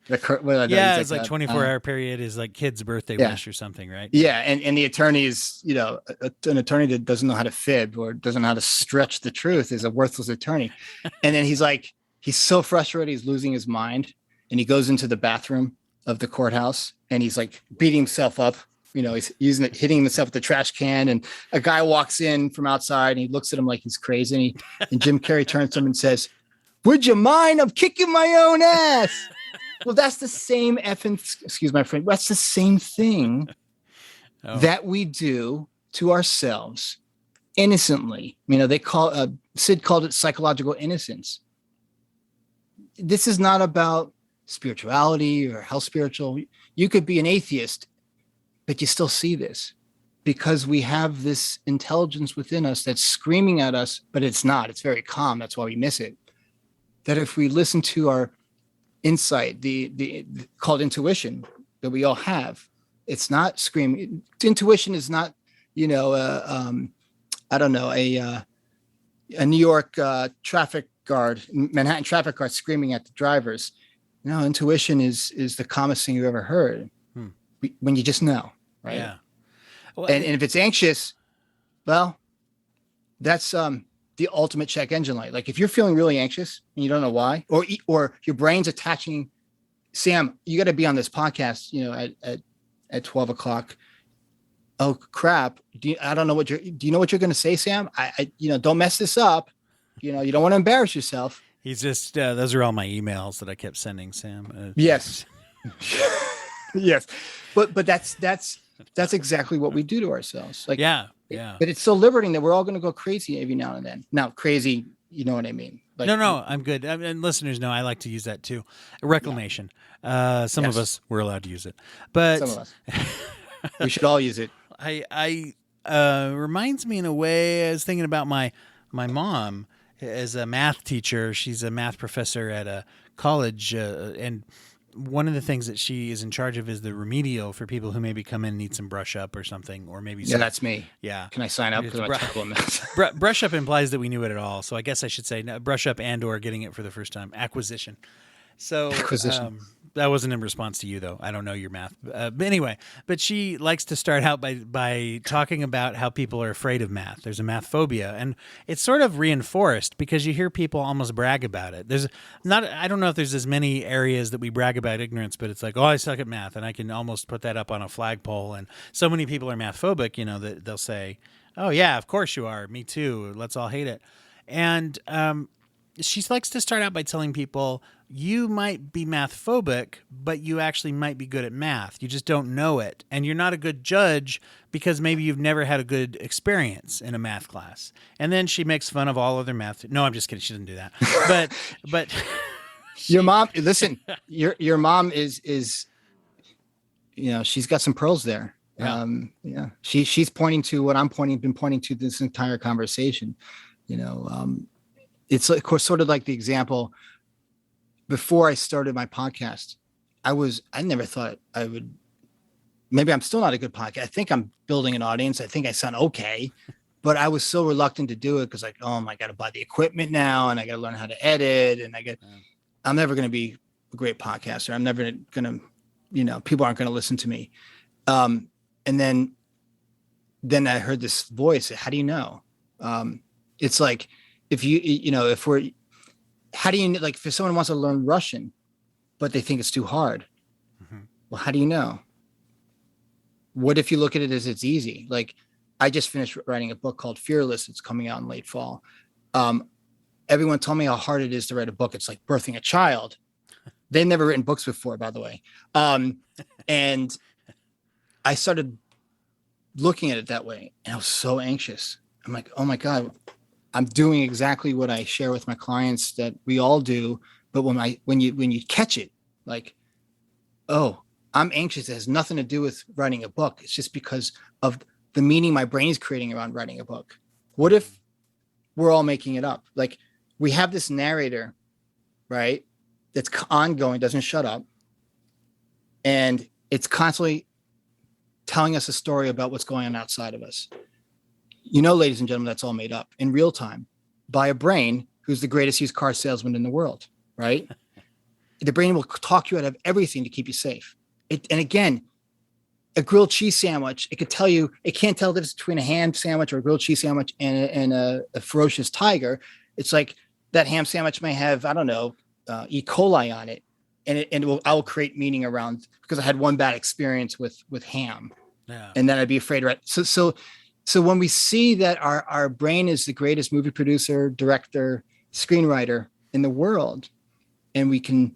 [SPEAKER 1] it's 24-hour period is kid's birthday wish or something, right?
[SPEAKER 3] Yeah, and the attorney is an attorney that doesn't know how to fib or doesn't know how to stretch the truth is a worthless attorney. And then he's so frustrated, he's losing his mind, and he goes into the bathroom of the courthouse and he's beating himself up he's using it, hitting himself with the trash can, and a guy walks in from outside and he looks at him like he's crazy. And Jim Carrey turns to him and says, "Would you mind? I'm kicking my own ass." Well, that's the same excuse my friend. That's the same thing that we do to ourselves innocently. They Sid called it psychological innocence. This is not about spirituality or how spiritual. You could be an atheist, but you still see this because we have this intelligence within us that's screaming at us, but it's not. It's very calm. That's why we miss it. That if we listen to our insight, the called intuition that we all have, it's not screaming. Intuition is not, I don't know, a New York traffic guard, Manhattan traffic guard screaming at the drivers. No, intuition is the calmest thing you've ever heard. When you just know, right?
[SPEAKER 1] Yeah. Well,
[SPEAKER 3] and if it's anxious, well, that's the ultimate check engine light. Like if you're feeling really anxious and you don't know why, or your brain's attaching, Sam, you got to be on this podcast, at 12 o'clock. Oh crap. I don't know do you know what you're going to say, Sam? I don't mess this up. You don't want to embarrass yourself.
[SPEAKER 1] He's just, those are all my emails that I kept sending Sam.
[SPEAKER 3] Yes. Yes. But that's exactly what we do to ourselves. Like,
[SPEAKER 1] yeah.
[SPEAKER 3] But it's so liberating that we're all going to go crazy every now and then. Now, crazy, you know what I mean? Like,
[SPEAKER 1] no, I'm good. And listeners know I like to use that too. Reclamation. Some of us were allowed to use it, but
[SPEAKER 3] some of us. We should all use it.
[SPEAKER 1] I reminds me in a way. I was thinking about my mom as a math teacher. She's a math professor at a college, and one of the things that she is in charge of is the remedial for people who maybe come in and need some brush up or something, or maybe
[SPEAKER 3] that's me.
[SPEAKER 1] Yeah,
[SPEAKER 3] can I sign up? Because I'm a terrible mess.
[SPEAKER 1] Brush up implies that we knew it at all, so I guess I should say brush up and or getting it for the first time. Acquisition. So that wasn't in response to you, though. I don't know your math. But anyway, but she likes to start out by talking about how people are afraid of math. There's a math phobia, and it's sort of reinforced because you hear people almost brag about it. I don't know if there's as many areas that we brag about ignorance, but it's like, oh, I suck at math, and I can almost put that up on a flagpole. And so many people are math phobic, that they'll say, oh, yeah, of course you are. Me too. Let's all hate it. And she likes to start out by telling people, you might be math phobic, but you actually might be good at math. You just don't know it. And you're not a good judge because maybe you've never had a good experience in a math class. And then she makes fun of all other math. No, I'm just kidding. She doesn't do that. But
[SPEAKER 3] your mom, listen, your mom is, she's got some pearls there.
[SPEAKER 1] Yeah.
[SPEAKER 3] She's pointing to what I'm been pointing to this entire conversation. It's of course sort of like the example. Before I started my podcast, I never thought I would, maybe I'm still not a good podcast. I think I'm building an audience. I think I sound okay, but I was so reluctant to do it because like, oh, I got to buy the equipment now and I got to learn how to edit. And I'm never going to be a great podcaster. I'm never going to, people aren't going to listen to me. And then I heard this voice. How do you know? It's like, how do you, like, if someone wants to learn Russian, but they think it's too hard? Mm-hmm. Well, how do you know? What if you look at it as it's easy? Like, I just finished writing a book called Fearless. It's coming out in late fall. Everyone told me how hard it is to write a book. It's like birthing a child. They've never written books before, by the way. And I started looking at it that way, and I was so anxious. I'm like, oh my God, I'm doing exactly what I share with my clients that we all do. But when you catch it, like, oh, I'm anxious. It has nothing to do with writing a book. It's just because of the meaning my brain is creating around writing a book. What if we're all making it up? Like, we have this narrator, right? That's ongoing, doesn't shut up. And it's constantly telling us a story about what's going on outside of us. Ladies and gentlemen, that's all made up in real time by a brain who's the greatest used car salesman in the world, right? The brain will talk you out of everything to keep you safe. And again, a grilled cheese sandwich, it can't tell the difference between a ham sandwich or a grilled cheese sandwich and a ferocious tiger. It's like that ham sandwich may have, I don't know, E. coli on it. And I will create meaning around, because I had one bad experience with ham.
[SPEAKER 1] Yeah.
[SPEAKER 3] and then I'd be afraid, right? So when we see that our brain is the greatest movie producer, director, screenwriter in the world, and we can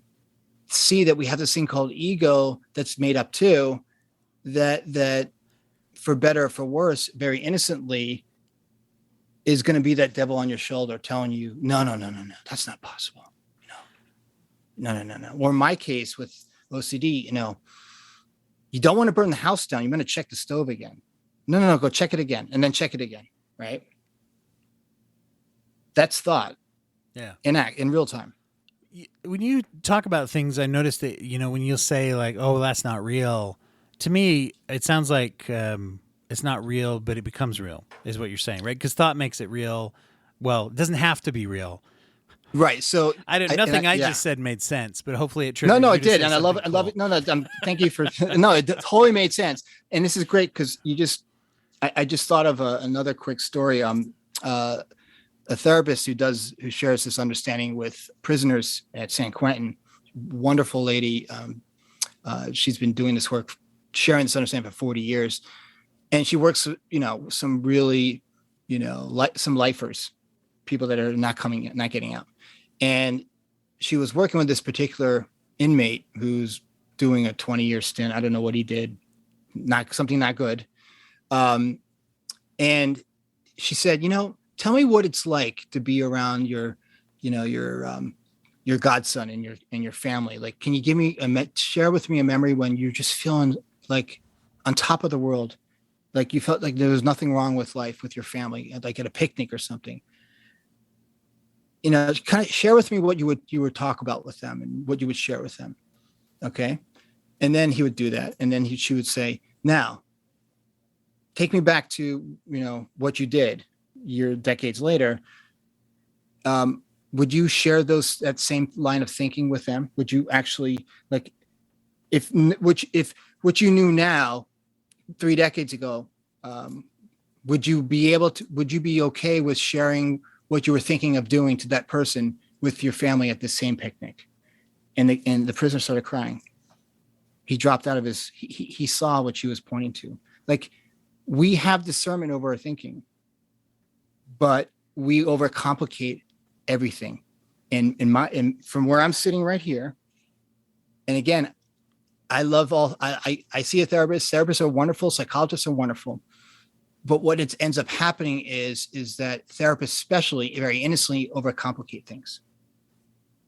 [SPEAKER 3] see that we have this thing called ego that's made up too, that for better or for worse, very innocently is going to be that devil on your shoulder telling you, no, no, no, no, no, that's not possible. No, no, no, no, no. Or in my case with OCD, you don't want to burn the house down. You want to check the stove again. No, no, no, go check it again and then check it again. Right. That's thought
[SPEAKER 1] Yeah.
[SPEAKER 3] in real time.
[SPEAKER 1] When you talk about things, I noticed that, when you'll say like, oh, that's not real, to me, it sounds like it's not real, but it becomes real, is what you're saying, right? Because thought makes it real. Well, it doesn't have to be real.
[SPEAKER 3] Right. So
[SPEAKER 1] Nothing I
[SPEAKER 3] yeah.
[SPEAKER 1] just said made sense, but hopefully it
[SPEAKER 3] No,
[SPEAKER 1] triggered
[SPEAKER 3] no,
[SPEAKER 1] you
[SPEAKER 3] it
[SPEAKER 1] to
[SPEAKER 3] did.
[SPEAKER 1] say
[SPEAKER 3] And I love
[SPEAKER 1] something
[SPEAKER 3] it. I love
[SPEAKER 1] cool.
[SPEAKER 3] it. No, no. Thank you for, no, it totally made sense. And this is great because I just thought of another quick story. A therapist who shares this understanding with prisoners at San Quentin, wonderful lady. She's been doing this work, sharing this understanding for 40 years. And she works, some really, some lifers, people that are not getting out. And she was working with this particular inmate who's doing a 20-year stint. I don't know what he did, something not good. And she said, tell me what it's like to be around your godson and your family. Like, can you share with me a memory when you're just feeling like on top of the world, like you felt like there was nothing wrong with life with your family, like at a picnic or something. Kind of share with me what you would talk about with them and what you would share with them. Okay. And then he would do that. And then she would say, now take me back to, what you did decades later. Would you share that same line of thinking with them? Would you actually if what you knew now 3 decades ago, would you be okay with sharing what you were thinking of doing to that person with your family at the same picnic? And the prisoner started crying. He dropped out of he saw what she was pointing to. Like, we have discernment over our thinking, but we overcomplicate everything. And from where I'm sitting right here, and again, I love I see a therapist. Therapists are wonderful. Psychologists are wonderful. But what it ends up happening is that therapists especially very innocently overcomplicate things.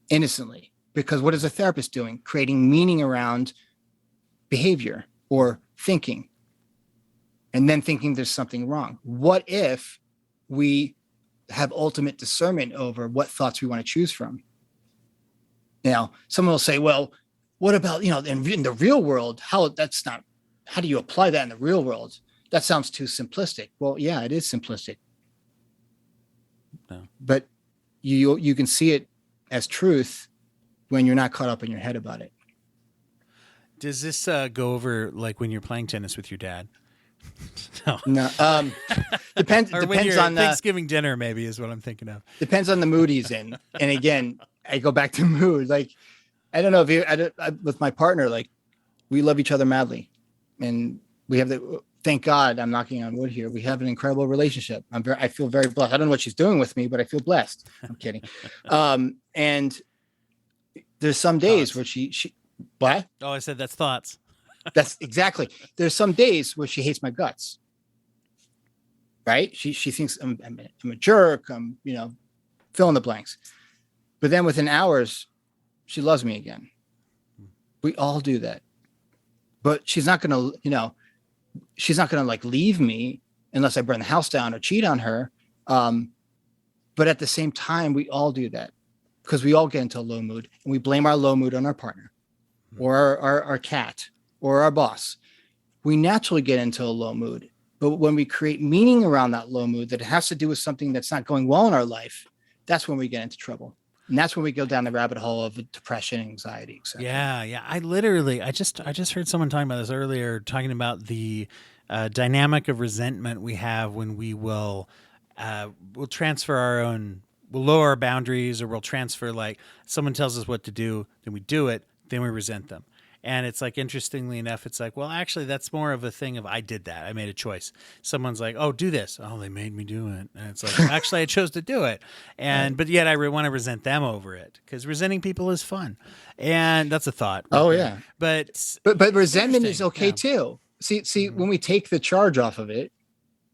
[SPEAKER 3] Innocently. Because what is a therapist doing? Creating meaning around behavior or thinking. And then thinking there's something wrong. What if we have ultimate discernment over what thoughts we want to choose from? Now, someone will say, well, what about, in the real world, how do you apply that in the real world? That sounds too simplistic. Well, yeah, it is simplistic. No. But you can see it as truth when you're not caught up in your head about it.
[SPEAKER 1] Does this go over like when you're playing tennis with your dad?
[SPEAKER 3] No. Depends on
[SPEAKER 1] Thanksgiving dinner, maybe, is what I'm thinking of.
[SPEAKER 3] Depends on the mood he's in. And again, I go back to mood. Like, I don't know if with my partner, like, we love each other madly, and we have thank God, I'm knocking on wood here. We have an incredible relationship. I feel very blessed. I don't know what she's doing with me, but I feel blessed. I'm kidding. And there's some days where she what?
[SPEAKER 1] Oh, I said that's thoughts.
[SPEAKER 3] That's exactly. There's some days where she hates my guts. Right? She thinks I'm a jerk. I'm, fill in the blanks. But then within hours, she loves me again. We all do that. But she's not going to, like, leave me unless I burn the house down or cheat on her. But at the same time, we all do that because we all get into a low mood and we blame our low mood on our partner or our cat or our boss. We naturally get into a low mood. But when we create meaning around that low mood that has to do with something that's not going well in our life, that's when we get into trouble. And that's when we go down the rabbit hole of depression, anxiety, etc.
[SPEAKER 1] Yeah. I just heard someone talking about this earlier, talking about the dynamic of resentment we have when we'll transfer we'll lower our boundaries, or we'll transfer, like, someone tells us what to do, then we do it, then we resent them. And it's like, interestingly enough, it's like, well, actually, that's more of a thing of I did that. I made a choice. Someone's like, oh, do this. Oh, they made me do it. And it's like, well, actually, I chose to do it.
[SPEAKER 3] Right.
[SPEAKER 1] But yet I want to resent them over it because resenting people is fun. And that's a thought right
[SPEAKER 3] Oh
[SPEAKER 1] there.
[SPEAKER 3] yeah.
[SPEAKER 1] But
[SPEAKER 3] But
[SPEAKER 1] it's
[SPEAKER 3] resentment is
[SPEAKER 1] interesting.
[SPEAKER 3] okay
[SPEAKER 1] Yeah.
[SPEAKER 3] too. See,
[SPEAKER 1] Hmm.
[SPEAKER 3] when we take the charge off of it,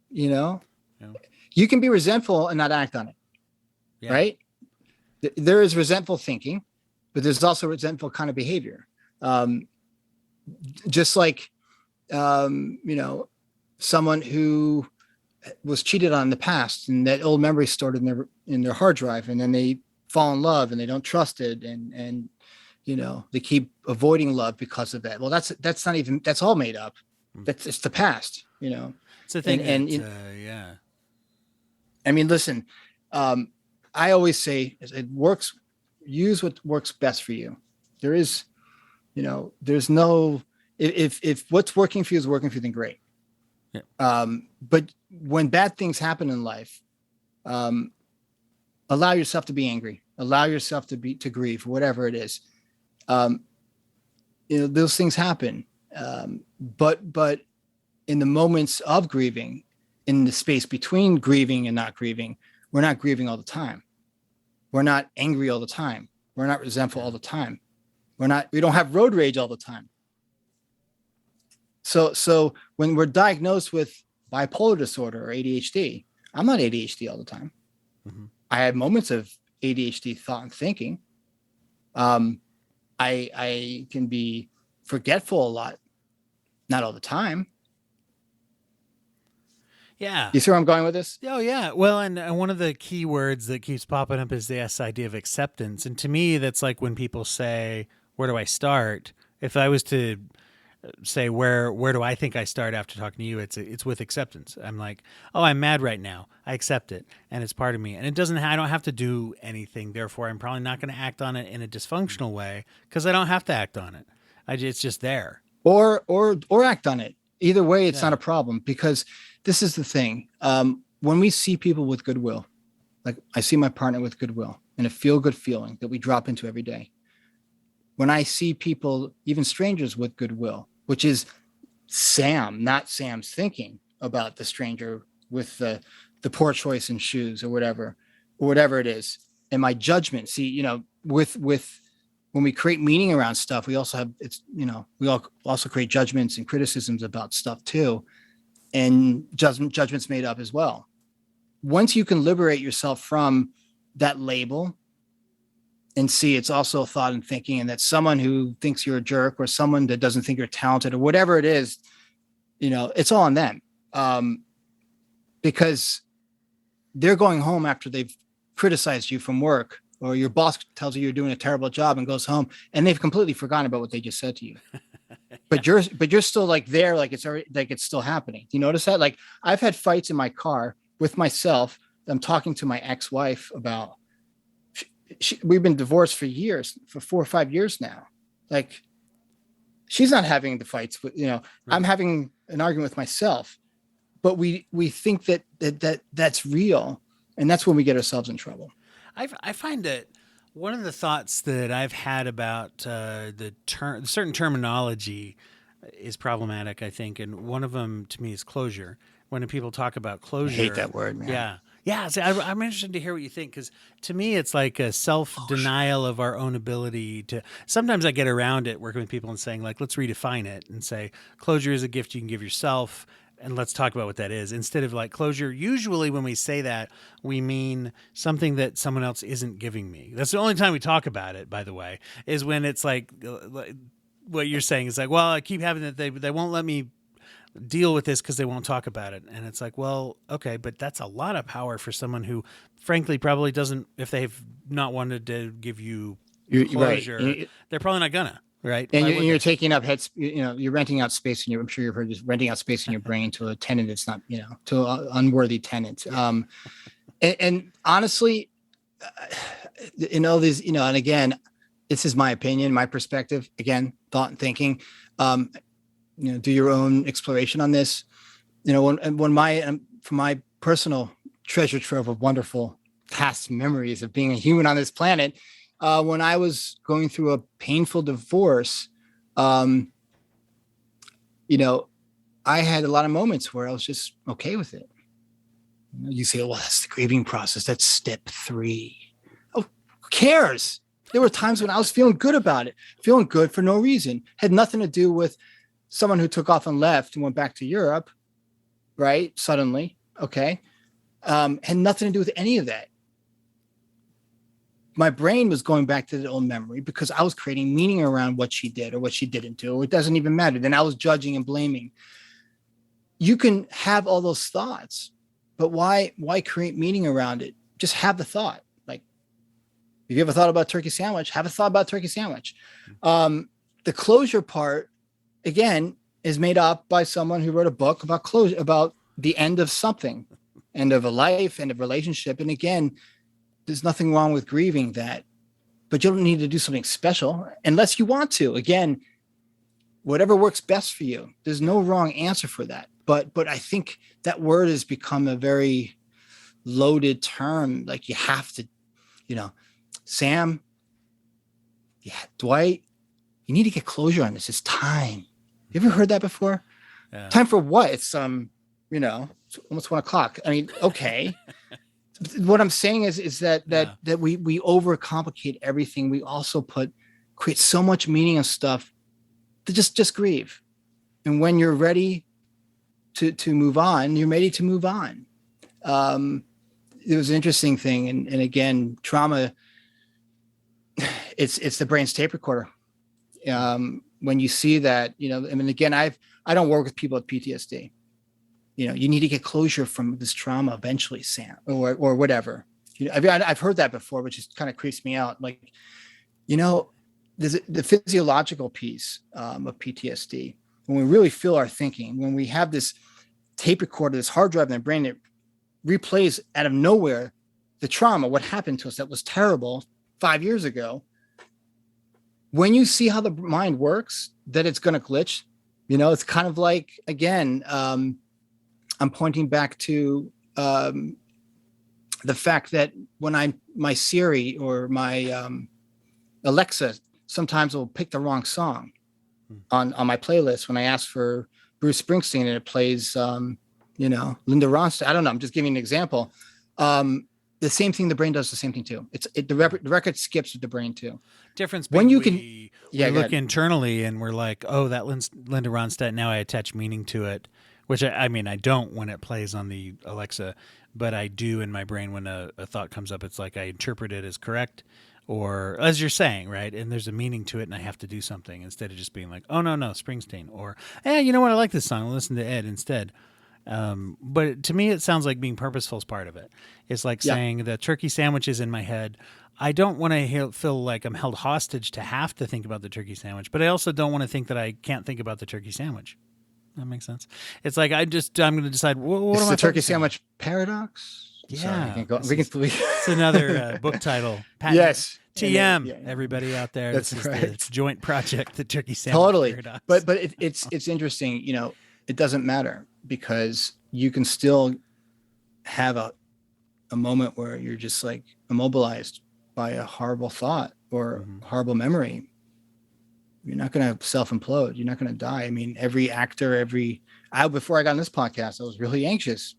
[SPEAKER 3] you know,
[SPEAKER 1] Yeah.
[SPEAKER 3] you can be resentful and not act on it,
[SPEAKER 1] Yeah.
[SPEAKER 3] right? There is resentful thinking, but there's also resentful kind of behavior. Um, just like, someone who was cheated on in the past and that old memory stored in their hard drive, and then they fall in love and they don't trust it, and they keep avoiding love because of that. Well, that's not even, that's all made up.
[SPEAKER 1] Mm.
[SPEAKER 3] It's the past,
[SPEAKER 1] It's a
[SPEAKER 3] and
[SPEAKER 1] thing that, yeah.
[SPEAKER 3] I mean, listen, I always say it works. Use what works best for you. There is, there's no, if what's working for you is working for you, then great.
[SPEAKER 1] Yeah.
[SPEAKER 3] But when bad things happen in life, um, allow yourself to be angry, allow yourself to grieve, whatever it is. Um, those things happen. But in the moments of grieving, in the space between grieving and not grieving, we're not grieving all the time. We're not angry all the time. We're not resentful all the time. We don't have road rage all the time. So when we're diagnosed with bipolar disorder or ADHD, I'm not ADHD all the time.
[SPEAKER 1] Mm-hmm.
[SPEAKER 3] I have moments of ADHD thought and thinking. I can be forgetful a lot, not all the time.
[SPEAKER 1] Yeah.
[SPEAKER 3] You see where I'm going with this?
[SPEAKER 1] Oh yeah. Well, and one of the key words that keeps popping up is this idea of acceptance. And to me, that's like when people say, "Where do I start?" If I was to say where do I think I start after talking to you, it's with acceptance. I'm like, "Oh, I'm mad right now. I accept it, and it's part of me. And it doesn't. I don't have to do anything. Therefore, I'm probably not going to act on it in a dysfunctional way because I don't have to act on it. It's just there.
[SPEAKER 3] Or act on it. Either way, it's
[SPEAKER 1] Yeah.
[SPEAKER 3] not a problem, because this is the thing. When we see people with goodwill, like I see my partner with goodwill and a feel good feeling that we drop into every day. When I see people, even strangers, with goodwill, which is Sam, not Sam's thinking about the stranger with the poor choice in shoes or whatever it is. And my judgment, see, with when we create meaning around stuff, we also have, we all also create judgments and criticisms about stuff too. And judgments made up as well. Once you can liberate yourself from that label and see it's also thought and thinking, and that someone who thinks you're a jerk or someone that doesn't think you're talented or whatever it is, it's all on them. Because they're going home after they've criticized you from work, or your boss tells you you're doing a terrible job and goes home, and they've completely forgotten about what they just said to you. But you're still like there, like it's already, like it's still happening. Do you notice that? Like I've had fights in my car with myself. I'm talking to my ex-wife about, we've been divorced for years, for 4 or 5 years now. Like she's not having the fights with,
[SPEAKER 1] Right.
[SPEAKER 3] I'm having an argument with myself, but we think that's real. And that's when we get ourselves in trouble.
[SPEAKER 1] I find that one of the thoughts that I've had about certain terminology is problematic, I think, and one of them to me is closure. When people talk about
[SPEAKER 3] I
[SPEAKER 1] closure,
[SPEAKER 3] hate that word, man.
[SPEAKER 1] yeah, yeah. So I'm interested to hear what you think, because to me it's like a self denial of our own ability to. Sometimes I get around it working with people and saying, like, let's redefine it and say closure is a gift you can give yourself. And let's talk about what that is, instead of like closure. Usually when we say that, we mean something that someone else isn't giving me. That's the only time we talk about it, by the way, is when it's like what you're saying is like, well, I keep having that they won't let me deal with this because they won't talk about it. And it's like, well, okay, but that's a lot of power for someone who frankly probably doesn't, if they've not wanted to give you closure, right. They're probably not gonna. Right.
[SPEAKER 3] And you're taking up you're renting out space, and I'm sure you've heard this, renting out space in your brain to a tenant that's not, to an unworthy tenant. Yeah. And honestly, these, and again, this is my opinion, my perspective, again, thought and thinking, do your own exploration on this. When from my personal treasure trove of wonderful past memories of being a human on this planet, when I was going through a painful divorce, Um, you know, I had a lot of moments where I was just okay with it. You say, well, that's the grieving process. That's step 3. Oh, who cares? There were times when I was feeling good about it, feeling good for no reason. Had nothing to do with someone who took off and left and went back to Europe, right? Suddenly, okay. Had nothing to do with any of that. My brain was going back to the old memory because I was creating meaning around what she did or what she didn't do. It doesn't even matter. Then I was judging and blaming. You can have all those thoughts, but why create meaning around it? Just have the thought. Like, if you ever thought about turkey sandwich, have a thought about turkey sandwich. The closure part, again, is made up by someone who wrote a book about closure, about the end of something, end of a life, end of relationship. And again, there's nothing wrong with grieving that, but you don't need to do something special unless you want to. Again, whatever works best for you. There's no wrong answer for that. But I think that word has become a very loaded term. Like, you have to, Sam, yeah, Dwight, you need to get closure on this. It's time. You ever heard that before?
[SPEAKER 1] Yeah.
[SPEAKER 3] Time for what? It's it's almost 1:00. I mean, okay. What I'm saying is that we overcomplicate everything. We also create so much meaning of stuff to just grieve. And when you're ready to move on, you're ready to move on. It was an interesting thing. And again, trauma, it's the brain's tape recorder. When you see that, I mean, again, I don't work with people with PTSD. You need to get closure from this trauma eventually, Sam, or whatever. I've heard that before, which just kind of creeps me out. Like, there's the physiological piece of PTSD. When we really feel our thinking, when we have this tape recorder, this hard drive in the brain that replays out of nowhere the trauma, what happened to us that was terrible 5 years ago. When you see how the mind works, that it's going to glitch. It's kind of like, again, I'm pointing back to the fact that when my Siri or my Alexa sometimes will pick the wrong song on my playlist when I ask for Bruce Springsteen and it plays, Linda Ronstadt. I don't know. I'm just giving an example. The same thing, the brain does the same thing too. The record skips with the brain too.
[SPEAKER 1] Difference
[SPEAKER 3] when
[SPEAKER 1] being
[SPEAKER 3] we
[SPEAKER 1] look internally and we're like, oh, that Linda Ronstadt, now I attach meaning to it. Which I mean, I don't when it plays on the Alexa, but I do in my brain when a thought comes up. It's like I interpret it as correct, or as you're saying, right? And there's a meaning to it, and I have to do something instead of just being like, oh, no, Springsteen. Or, you know what? I like this song. I'll listen to Ed instead. But to me, it sounds like being purposeful is part of it. It's like saying the turkey sandwich is in my head. I don't want to feel like I'm held hostage to have to think about the turkey sandwich, but I also don't want to think that I can't think about the turkey sandwich. That makes sense. It's like I'm going to decide what am I.
[SPEAKER 3] The turkey sandwich paradox.
[SPEAKER 1] Yeah,
[SPEAKER 3] Sorry,
[SPEAKER 1] it's another book title.
[SPEAKER 3] Yes,
[SPEAKER 1] TM. Everybody out there,
[SPEAKER 3] that's
[SPEAKER 1] this
[SPEAKER 3] right.
[SPEAKER 1] is the joint project, the turkey sandwich paradox.
[SPEAKER 3] But it's interesting. It doesn't matter because you can still have a moment where you're just like immobilized by a horrible thought or horrible memory. You're not going to self-implode. You're not going to die. I mean, every actor, before I got on this podcast, I was really anxious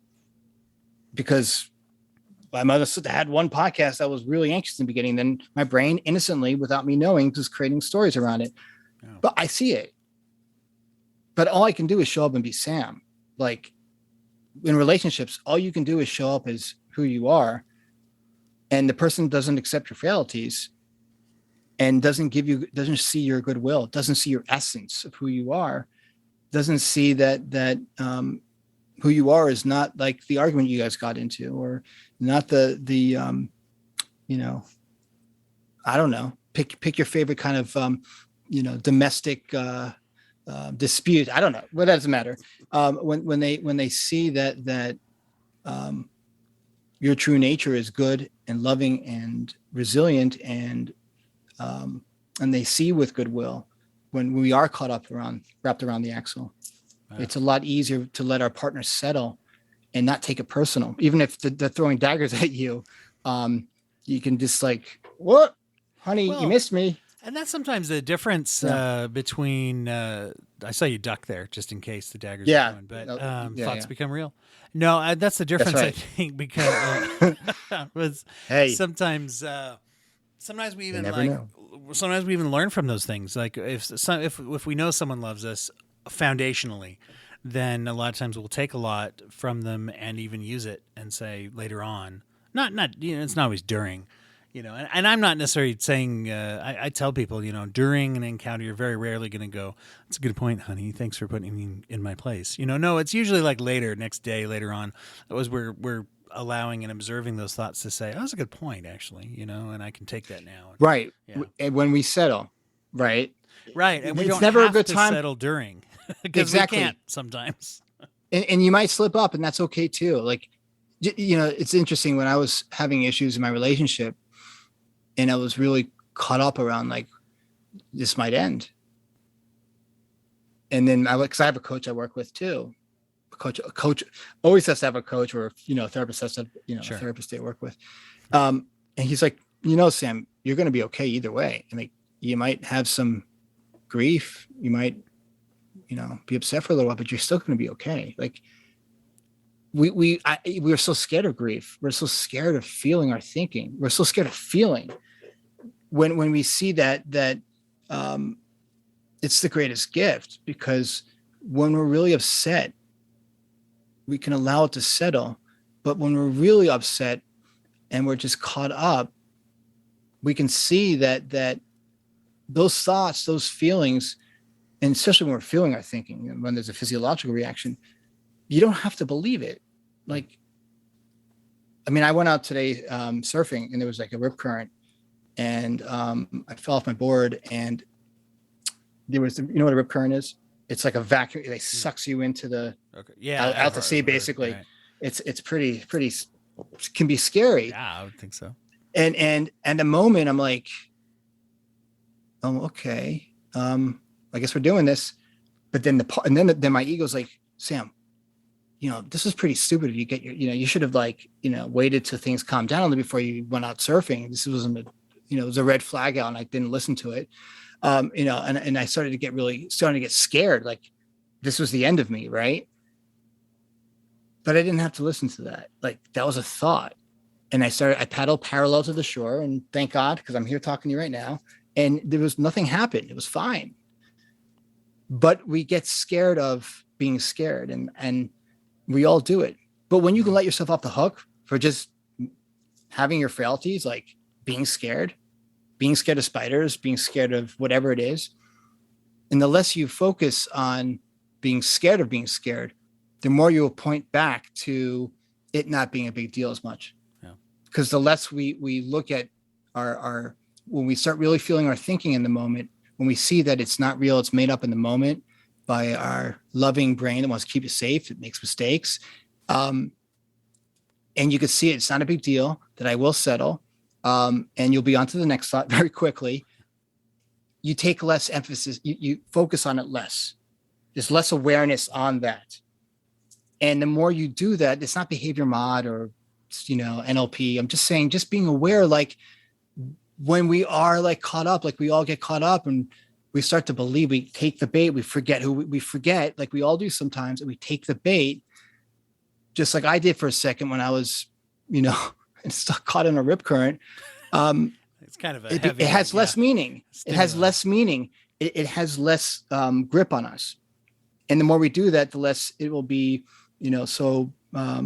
[SPEAKER 3] because my mother had one podcast. I was really anxious in the beginning. Then my brain innocently, without me knowing, was creating stories around it. Oh. But I see it. But all I can do is show up and be Sam. Like in relationships, all you can do is show up as who you are. And the person doesn't accept your frailties and doesn't see your goodwill, doesn't see your essence of who you are, doesn't see that who you are is not like the argument you guys got into, or not the I don't know, pick your favorite kind of domestic dispute. I don't know, what doesn't matter. When they see that your true nature is good and loving and resilient and they see with goodwill when we are wrapped around the axle. Wow. It's a lot easier to let our partner settle and not take it personal. Even if they're throwing daggers at you, you can just like, what, honey, you missed me.
[SPEAKER 1] And that's sometimes the difference
[SPEAKER 3] Yeah.
[SPEAKER 1] between. I saw you duck there, just in case the daggers are
[SPEAKER 3] Yeah.
[SPEAKER 1] coming. But
[SPEAKER 3] No, yeah.
[SPEAKER 1] thoughts
[SPEAKER 3] Yeah.
[SPEAKER 1] become real. No, that's the
[SPEAKER 3] That's
[SPEAKER 1] difference. I
[SPEAKER 3] right.
[SPEAKER 1] think because was
[SPEAKER 3] Hey,
[SPEAKER 1] sometimes sometimes we
[SPEAKER 3] you
[SPEAKER 1] even
[SPEAKER 3] never know.
[SPEAKER 1] sometimes we even learn from those things. Like if we know someone loves us foundationally, then a lot of times we'll take a lot from them and even use it and say later on. Not it's not always during. And I'm not necessarily saying. I tell people, during an encounter, you're very rarely going to go. That's a good point, honey. Thanks for putting me in my place. No, it's usually like later, next day, later on. That was we're allowing and observing those thoughts to say, "Oh, that's a good point, actually." And I can take that now.
[SPEAKER 3] Right.
[SPEAKER 1] Yeah,
[SPEAKER 3] And when we settle, right,
[SPEAKER 1] right. And we
[SPEAKER 3] it's
[SPEAKER 1] don't
[SPEAKER 3] never a
[SPEAKER 1] have
[SPEAKER 3] good
[SPEAKER 1] to
[SPEAKER 3] time.
[SPEAKER 1] settle during because we can't
[SPEAKER 3] Exactly.
[SPEAKER 1] sometimes.
[SPEAKER 3] And you might slip up, and that's okay too. Like, it's interesting when I was having issues in my relationship, and I was really caught up around like this might end. And then because I have a coach I work with too. A coach always has to have a coach, or a therapist has to have, a
[SPEAKER 1] Sure.
[SPEAKER 3] therapist they work with. And he's like, Sam, you're going to be okay either way. And like, you might have some grief, you might, be upset for a little while, but you're still going to be okay. Like, we're so scared of grief. We're so scared of feeling our thinking. We're so scared of feeling when we see that um, it's the greatest gift, because when we're really upset, we can allow it to settle. But when we're really upset and we're just caught up, we can see that those thoughts, those feelings, and especially when we're feeling our thinking, when there's a physiological reaction, you don't have to believe it. Like, I mean, I went out today surfing, and there was like a rip current, and I fell off my board, and there was, what a rip current is? It's like a vacuum. It sucks you into the
[SPEAKER 1] Okay. Yeah,
[SPEAKER 3] out to sea.
[SPEAKER 1] I've heard.
[SPEAKER 3] Basically,
[SPEAKER 1] Right.
[SPEAKER 3] it's pretty can be scary.
[SPEAKER 1] Yeah, I would think so.
[SPEAKER 3] And the moment I'm like, oh, okay, I guess we're doing this. But then then my ego's like, Sam, this is pretty stupid. You get you should have like, waited till things calmed down a little before you went out surfing. This wasn't it was a red flag out, and I didn't listen to it. And I started to get scared. Like, this was the end of me. Right. But I didn't have to listen to that. Like, that was a thought. And I paddled parallel to the shore, and thank God, because I'm here talking to you right now. And there was nothing happened. It was fine. But we get scared of being scared, and we all do it. But when you can let yourself off the hook for just having your frailties, like being scared of spiders, being scared of whatever it is, and the less you focus on being scared of being scared, the more you will point back to it not being a big deal as much.
[SPEAKER 1] Yeah.
[SPEAKER 3] Because the less we look at our when we start really feeling our thinking in the moment, when we see that it's not real, it's made up in the moment by our loving brain that wants to keep it safe, it makes mistakes. And you can see it's not a big deal, that I will settle. And you'll be on to the next thought very quickly. You take less emphasis, you focus on it less. There's less awareness on that. And the more you do that, it's not behavior mod or, NLP. I'm just saying, just being aware, like when we are like caught up, like we all get caught up and we start to believe, we take the bait, we forget we forget, like we all do sometimes, and we take the bait, just like I did for a second when I was, stuck caught in a rip current.
[SPEAKER 1] It's kind of a
[SPEAKER 3] it
[SPEAKER 1] heavy.
[SPEAKER 3] has less meaning. It has
[SPEAKER 1] Stimulus.
[SPEAKER 3] less meaning. It has less grip on us. And the more we do that, the less it will be, so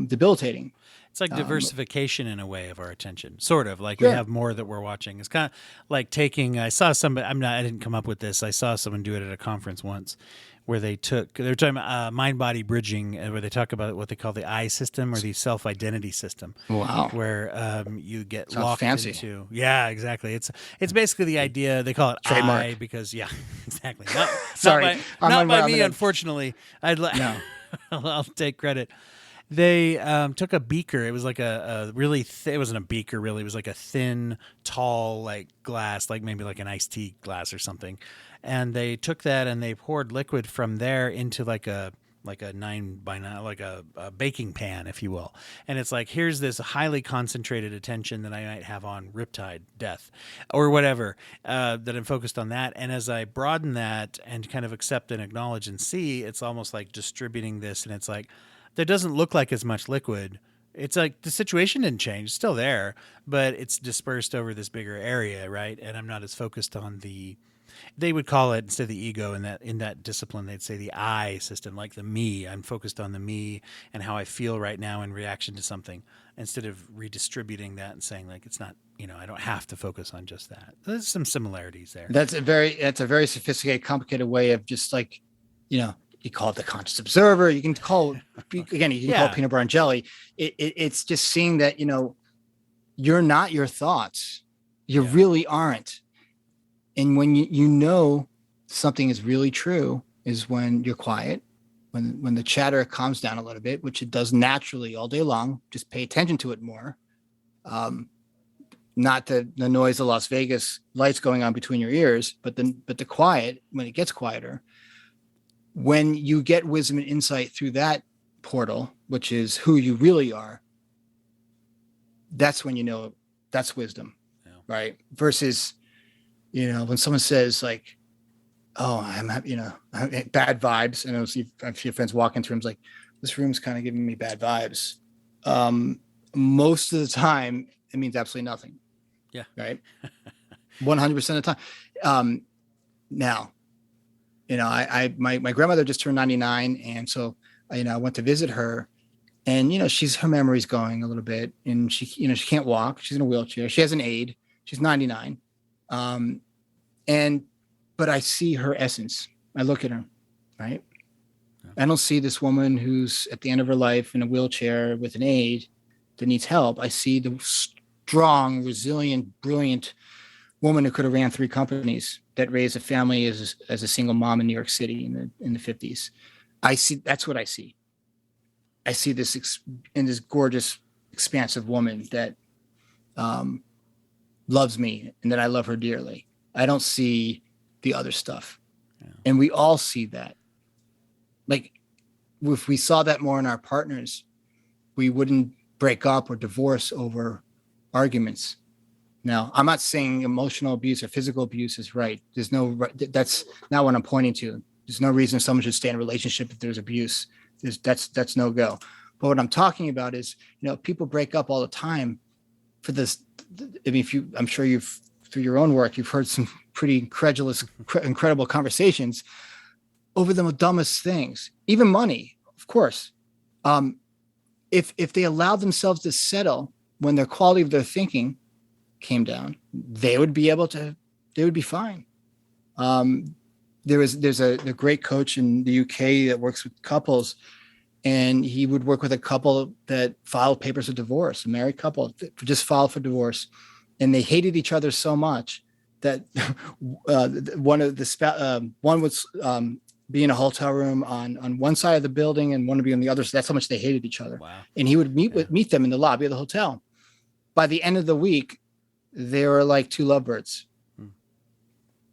[SPEAKER 3] debilitating.
[SPEAKER 1] It's like diversification in a way of our attention, sort of like we
[SPEAKER 3] Sure.
[SPEAKER 1] have more that we're watching. It's kind of like taking. I saw somebody. I didn't come up with this. I saw someone do it at a conference once, where they're talking about mind body bridging, where they talk about what they call the I system or the self identity system.
[SPEAKER 3] Wow.
[SPEAKER 1] Where you get
[SPEAKER 3] Sounds
[SPEAKER 1] locked
[SPEAKER 3] fancy.
[SPEAKER 1] into. Yeah, exactly. It's basically the idea. They call it
[SPEAKER 3] Trademark.
[SPEAKER 1] I because exactly. Not,
[SPEAKER 3] Sorry.
[SPEAKER 1] not by me, unfortunately.
[SPEAKER 3] No.
[SPEAKER 1] I'll take credit. They took a beaker. It was like a really it wasn't a beaker really. It was like a thin, tall like glass, like maybe like an iced tea glass or something. And they took that and they poured liquid from there into like a like a 9 by 9, like a baking pan, if you will. And it's like, here's this highly concentrated attention that I might have on Riptide Death or whatever, that I'm focused on that. And as I broaden that and kind of accept and acknowledge and see, it's almost like distributing this. And it's like, there doesn't look like as much liquid. It's like the situation didn't change, it's still there, but it's dispersed over this bigger area, right? And I'm not as focused on the, they would call it, instead of the ego, in that discipline they'd say the I system, like the me. I'm focused on the me and how I feel right now in reaction to something, instead of redistributing that and saying like, it's not, I don't have to focus on just that. There's some similarities there.
[SPEAKER 3] That's a very sophisticated, complicated way of just like, you call it the conscious observer. You can call again, you can call it peanut butter and jelly. It's just seeing that, you're not your thoughts. You really aren't. And when you know something is really true is when you're quiet, when the chatter calms down a little bit, which it does naturally all day long. Just pay attention to it more. Not the noise of Las Vegas lights going on between your ears, but the quiet, when it gets quieter, when you get wisdom and insight through that portal, which is who you really are, that's when that's wisdom, right? Versus, when someone says like, oh, I'm bad vibes, and I see your friends walking through rooms like, this room's kind of giving me bad vibes. Most of the time, it means absolutely nothing.
[SPEAKER 1] Yeah.
[SPEAKER 3] Right. 100% of the time. Now, my grandmother just turned 99. And so, I went to visit her, and, her memory's going a little bit, and she can't walk. She's in a wheelchair. She has an aid. She's 99. But I see her essence. I look at her, right? Yeah. I don't see this woman who's at the end of her life in a wheelchair with an aid that needs help. I see the strong, resilient, brilliant woman who could have ran 3 companies, that raised a family as a single mom in New York City in the 50s. That's what I see. I see this this gorgeous, expansive woman that loves me, and that I love her dearly. I don't see the other stuff. Yeah. And we all see that. Like, if we saw that more in our partners, we wouldn't break up or divorce over arguments. Now, I'm not saying emotional abuse or physical abuse is right. That's not what I'm pointing to. There's no reason someone should stay in a relationship if there's abuse. That's no go. But what I'm talking about is, people break up all the time for this. I mean, I'm sure through your own work, you've heard some pretty incredible conversations over the dumbest things, even money, of course. If they allowed themselves to settle when their quality of their thinking came down, they would be fine. There's a great coach in the UK that works with couples, and he would work with a couple that filed papers of divorce, a married couple that just filed for divorce, and they hated each other so much that one was be in a hotel room on one side of the building and one would be on the other. So that's how much they hated each other. Wow. And he would meet them in the lobby of the hotel. By the end of the week, they were like 2 lovebirds.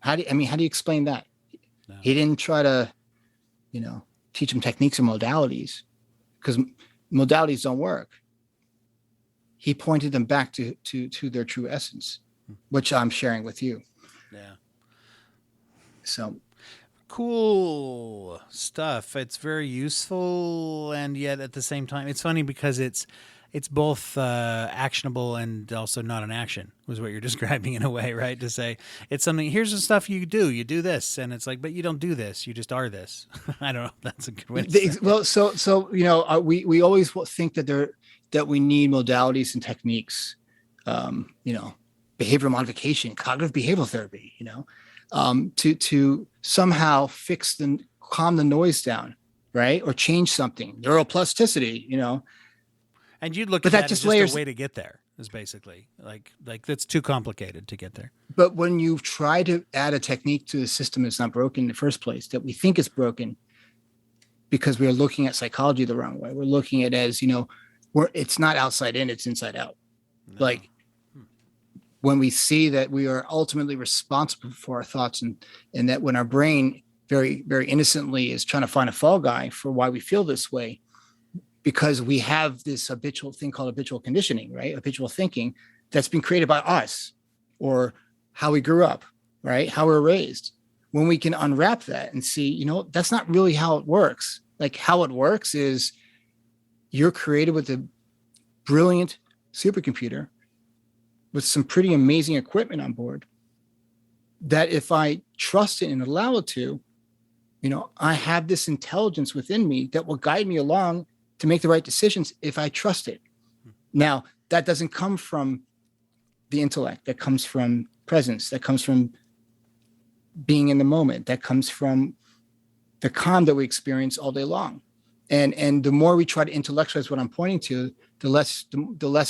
[SPEAKER 3] How do you explain that? No. He didn't try to, teach them techniques and modalities, because modalities don't work. He pointed them back to their true essence, which I'm sharing with you.
[SPEAKER 1] Yeah.
[SPEAKER 3] So
[SPEAKER 1] cool stuff. It's very useful, and yet at the same time, it's funny because it's both actionable and also not an action, was what you're describing in a way, right? To say it's something, here's the stuff you do this, and it's like, but you don't do this, you just are this. I don't know if that's a good way to say it.
[SPEAKER 3] Well, so we always think that we need modalities and techniques, behavioral modification, cognitive behavioral therapy, to somehow calm the noise down, right? Or change something, neuroplasticity,
[SPEAKER 1] And you'd look at that as just a way to get there, is basically like that's too complicated to get there.
[SPEAKER 3] But when you try to add a technique to the system that's not broken in the first place, that we think is broken because we are looking at psychology the wrong way. We're looking at it as, it's not outside in, it's inside out. No. Like when we see that we are ultimately responsible for our thoughts, and that when our brain very, very innocently is trying to find a fall guy for why we feel this way, because we have this habitual thing called habitual conditioning, right? Habitual thinking that's been created by us or how we grew up, right? How we're raised. When we can unwrap that and see, that's not really how it works. Like how it works is you're created with a brilliant supercomputer with some pretty amazing equipment on board that if I trust it and allow it to, I have this intelligence within me that will guide me along to make the right decisions if I trust it. Now, that doesn't come from the intellect. That comes from presence. That comes from being in the moment. That comes from the calm that we experience all day long. And the more we try to intellectualize what I'm pointing to, the less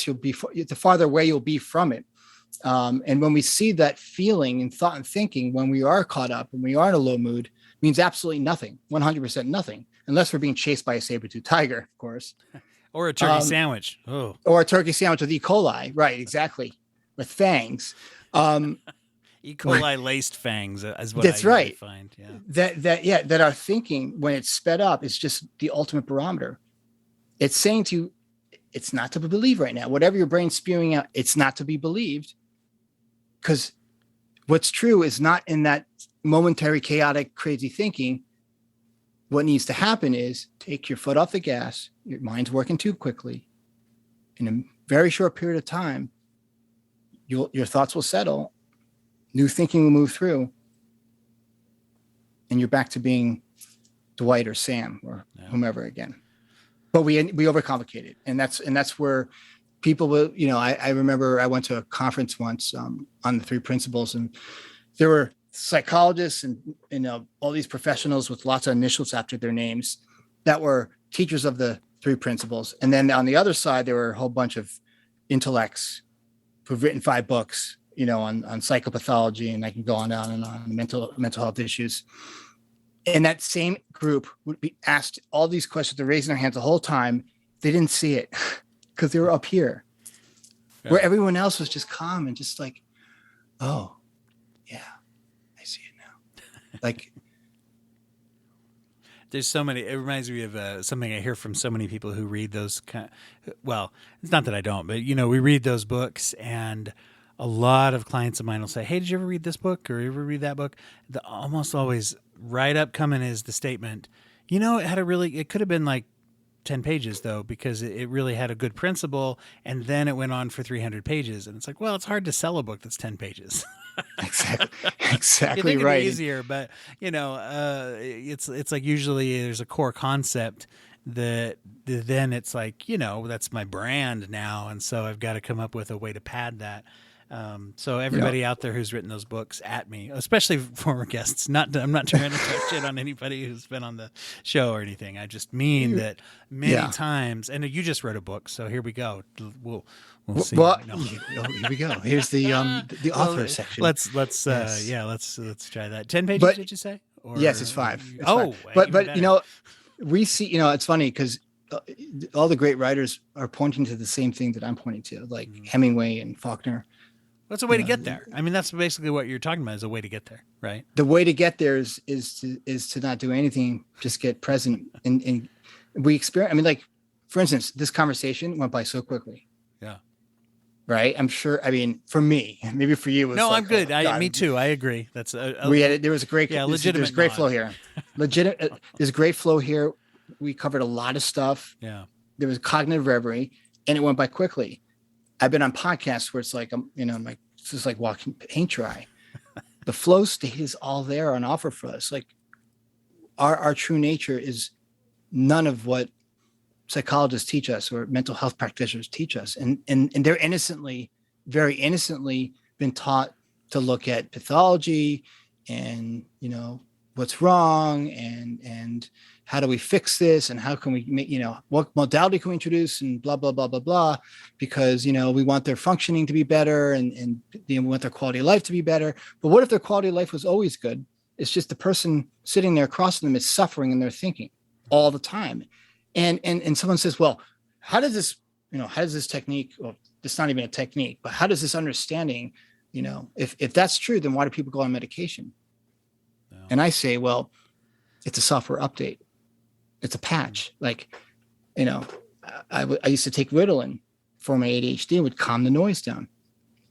[SPEAKER 3] you'll be, the farther away you'll be from it. And when we see that feeling and thought and thinking, when we are caught up and we are in a low mood, means absolutely nothing, 100% nothing, unless we're being chased by a saber-toothed tiger, of course.
[SPEAKER 1] Or a turkey sandwich. Oh.
[SPEAKER 3] Or a turkey sandwich with E. coli. Right, exactly. With fangs.
[SPEAKER 1] E. coli laced fangs is what
[SPEAKER 3] that's
[SPEAKER 1] I
[SPEAKER 3] right.
[SPEAKER 1] find. Yeah.
[SPEAKER 3] That our thinking, when it's sped up, is just the ultimate barometer. It's saying to you, it's not to be believed right now. Whatever your brain's spewing out, it's not to be believed. Because what's true is not in that momentary, chaotic, crazy thinking. What needs to happen is take your foot off the gas. Your mind's working too quickly. In a very short period of time, your thoughts will settle. New thinking will move through. And you're back to being Dwight or Sam or whomever again. But we overcomplicate it. And that's where people will, I remember I went to a conference once on the three principles, and there were psychologists and all these professionals with lots of initials after their names that were teachers of the three principles. And then on the other side, there were a whole bunch of intellects who've written 5 books, on psychopathology, and I can go on and on mental health issues. And that same group would be asked all these questions. They're raising their hands the whole time. They didn't see it because they were up here, where everyone else was just calm and just like, oh, yeah, I see it now. Like,
[SPEAKER 1] there's so many. It reminds me of something I hear from so many people who read those. Well, it's not that I don't, but we read those books, and a lot of clients of mine will say, "Hey, did you ever read this book or ever read that book?" Almost always right up coming is the statement, it could have been like 10 pages though, because it really had a good principle, and then it went on for 300 pages, and it's like, well, it's hard to sell a book that's 10 pages.
[SPEAKER 3] Exactly
[SPEAKER 1] you think
[SPEAKER 3] right.
[SPEAKER 1] it'd be easier, but it's like usually there's a core concept that then it's like, that's my brand now, and so I've got to come up with a way to pad that. So everybody out there who's written those books at me, especially former guests, I'm not trying to touch it on anybody who's been on the show or anything. I just mean that many times, and you just wrote a book, so here we go. We'll see.
[SPEAKER 3] Well, here we go. Here's the author section.
[SPEAKER 1] Let's try that. 10 pages, did you say?
[SPEAKER 3] Yes, it's 5. It's 5. But
[SPEAKER 1] better.
[SPEAKER 3] we see, it's funny because all the great writers are pointing to the same thing that I'm pointing to, like Hemingway and Faulkner.
[SPEAKER 1] What's a way to get there? I mean, that's basically what you're talking about, is a way to get there, right?
[SPEAKER 3] The way to get there is to not do anything, just get present. And we experience, like, for instance, this conversation went by so quickly.
[SPEAKER 1] Yeah.
[SPEAKER 3] Right. I'm sure. For me, maybe for you. It was
[SPEAKER 1] no,
[SPEAKER 3] like,
[SPEAKER 1] I'm good. Me too. I agree. That's there was a great,
[SPEAKER 3] legitimate great flow here. There's great flow here. We covered a lot of stuff.
[SPEAKER 1] Yeah.
[SPEAKER 3] There was cognitive reverie, and it went by quickly. I've been on podcasts where it's like, it's just like walking paint dry. The flow state is all there on offer for us. Like our true nature is none of what psychologists teach us or mental health practitioners teach us. And they're very innocently been taught to look at pathology and, what's wrong and how do we fix this and how can we make, what modality can we introduce and blah, blah, blah, blah, blah, because, we want their functioning to be better and we want their quality of life to be better. But what if their quality of life was always good? It's just the person sitting there across from them is suffering in their thinking all the time. And someone says, well, how does this technique, well, it's not even a technique, but how does this understanding, if that's true, then why do people go on medication? No. And I say, well, It's a software update. It's a patch. Like, you know, I used to take Ritalin for my ADHD and would calm the noise down,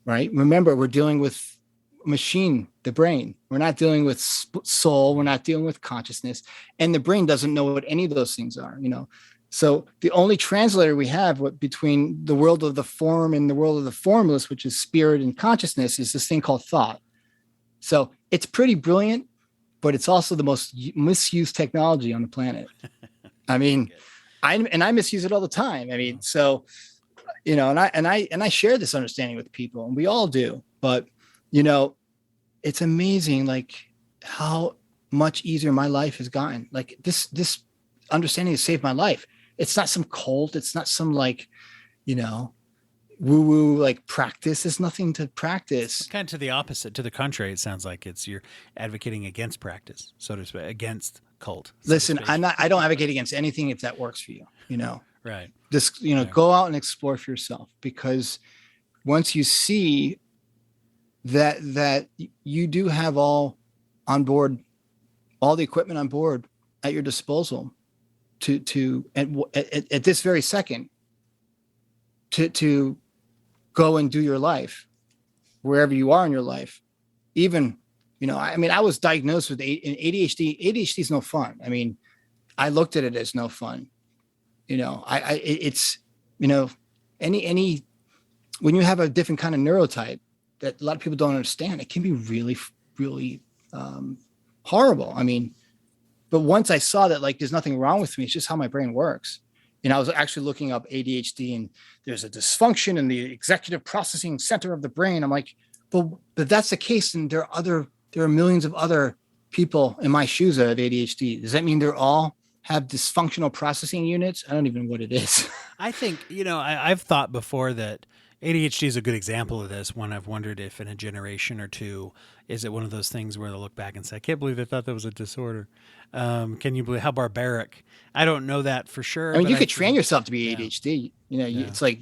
[SPEAKER 3] right? Remember, we're dealing with machine, the brain. We're not dealing with soul. We're not dealing with consciousness. And the brain doesn't know what any of those things are, you know? So the only translator we have between the world of the form and the world of the formless, which is spirit and consciousness, is this thing called thought. So it's pretty brilliant, but it's also the most misused technology on the planet. I mean, I misuse it all the time. I mean, so, you know, and I share this understanding with people, and we all do. But, you know, it's amazing, like how much easier my life has gotten. Like this understanding has saved my life. It's not some cult. It's not some like, you know, woo woo like practice. There's nothing to practice.
[SPEAKER 1] Kind of to the opposite, to the contrary. It sounds like you're advocating against practice, so to speak, against cult.
[SPEAKER 3] Listen, I don't advocate against anything if that works for you, you know.
[SPEAKER 1] Right.
[SPEAKER 3] Just, you know,
[SPEAKER 1] right.
[SPEAKER 3] Go out and explore for yourself, because once you see that you do have all on board, all the equipment on board at your disposal to at this very second to go and do your life wherever you are in your life. Even, you know, I mean, I was diagnosed with ADHD. ADHD is no fun. I mean, I looked at it as no fun. You know, it's, you know, any when you have a different kind of neurotype that a lot of people don't understand, it can be really, really horrible. I mean, but once I saw that, like, there's nothing wrong with me, it's just how my brain works. You know, I was actually looking up ADHD, and there's a dysfunction in the executive processing center of the brain. I'm like, well, but that's the case, and there are millions of other people in my shoes that have ADHD. Does that mean they're all have dysfunctional processing units? I don't even know what it is.
[SPEAKER 1] I think, you know, I've thought before that ADHD is a good example of this. When I've wondered if in a generation or two, is it one of those things where they'll look back and say, I can't believe they thought that was a disorder. Can you believe how barbaric? I don't know that for sure.
[SPEAKER 3] I mean, you could train yourself to be ADHD. You know, it's like,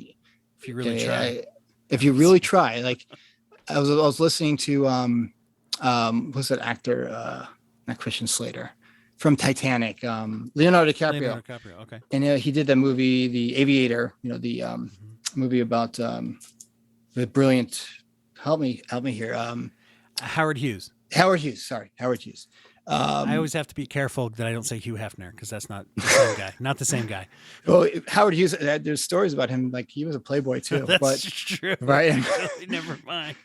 [SPEAKER 1] if you really try.
[SPEAKER 3] If you really try, like I was listening to what's that actor? Not Christian Slater, from Titanic, Leonardo DiCaprio.
[SPEAKER 1] Okay.
[SPEAKER 3] And he did the movie, The Aviator. You know, the movie about the brilliant. Help me here.
[SPEAKER 1] Howard Hughes.
[SPEAKER 3] Howard Hughes.
[SPEAKER 1] I always have to be careful that I don't say Hugh Hefner, because that's not the same guy. Not the same guy.
[SPEAKER 3] Well, Howard Hughes, there's stories about him, like he was a playboy too.
[SPEAKER 1] That's
[SPEAKER 3] but,
[SPEAKER 1] true.
[SPEAKER 3] Right?
[SPEAKER 1] Never mind.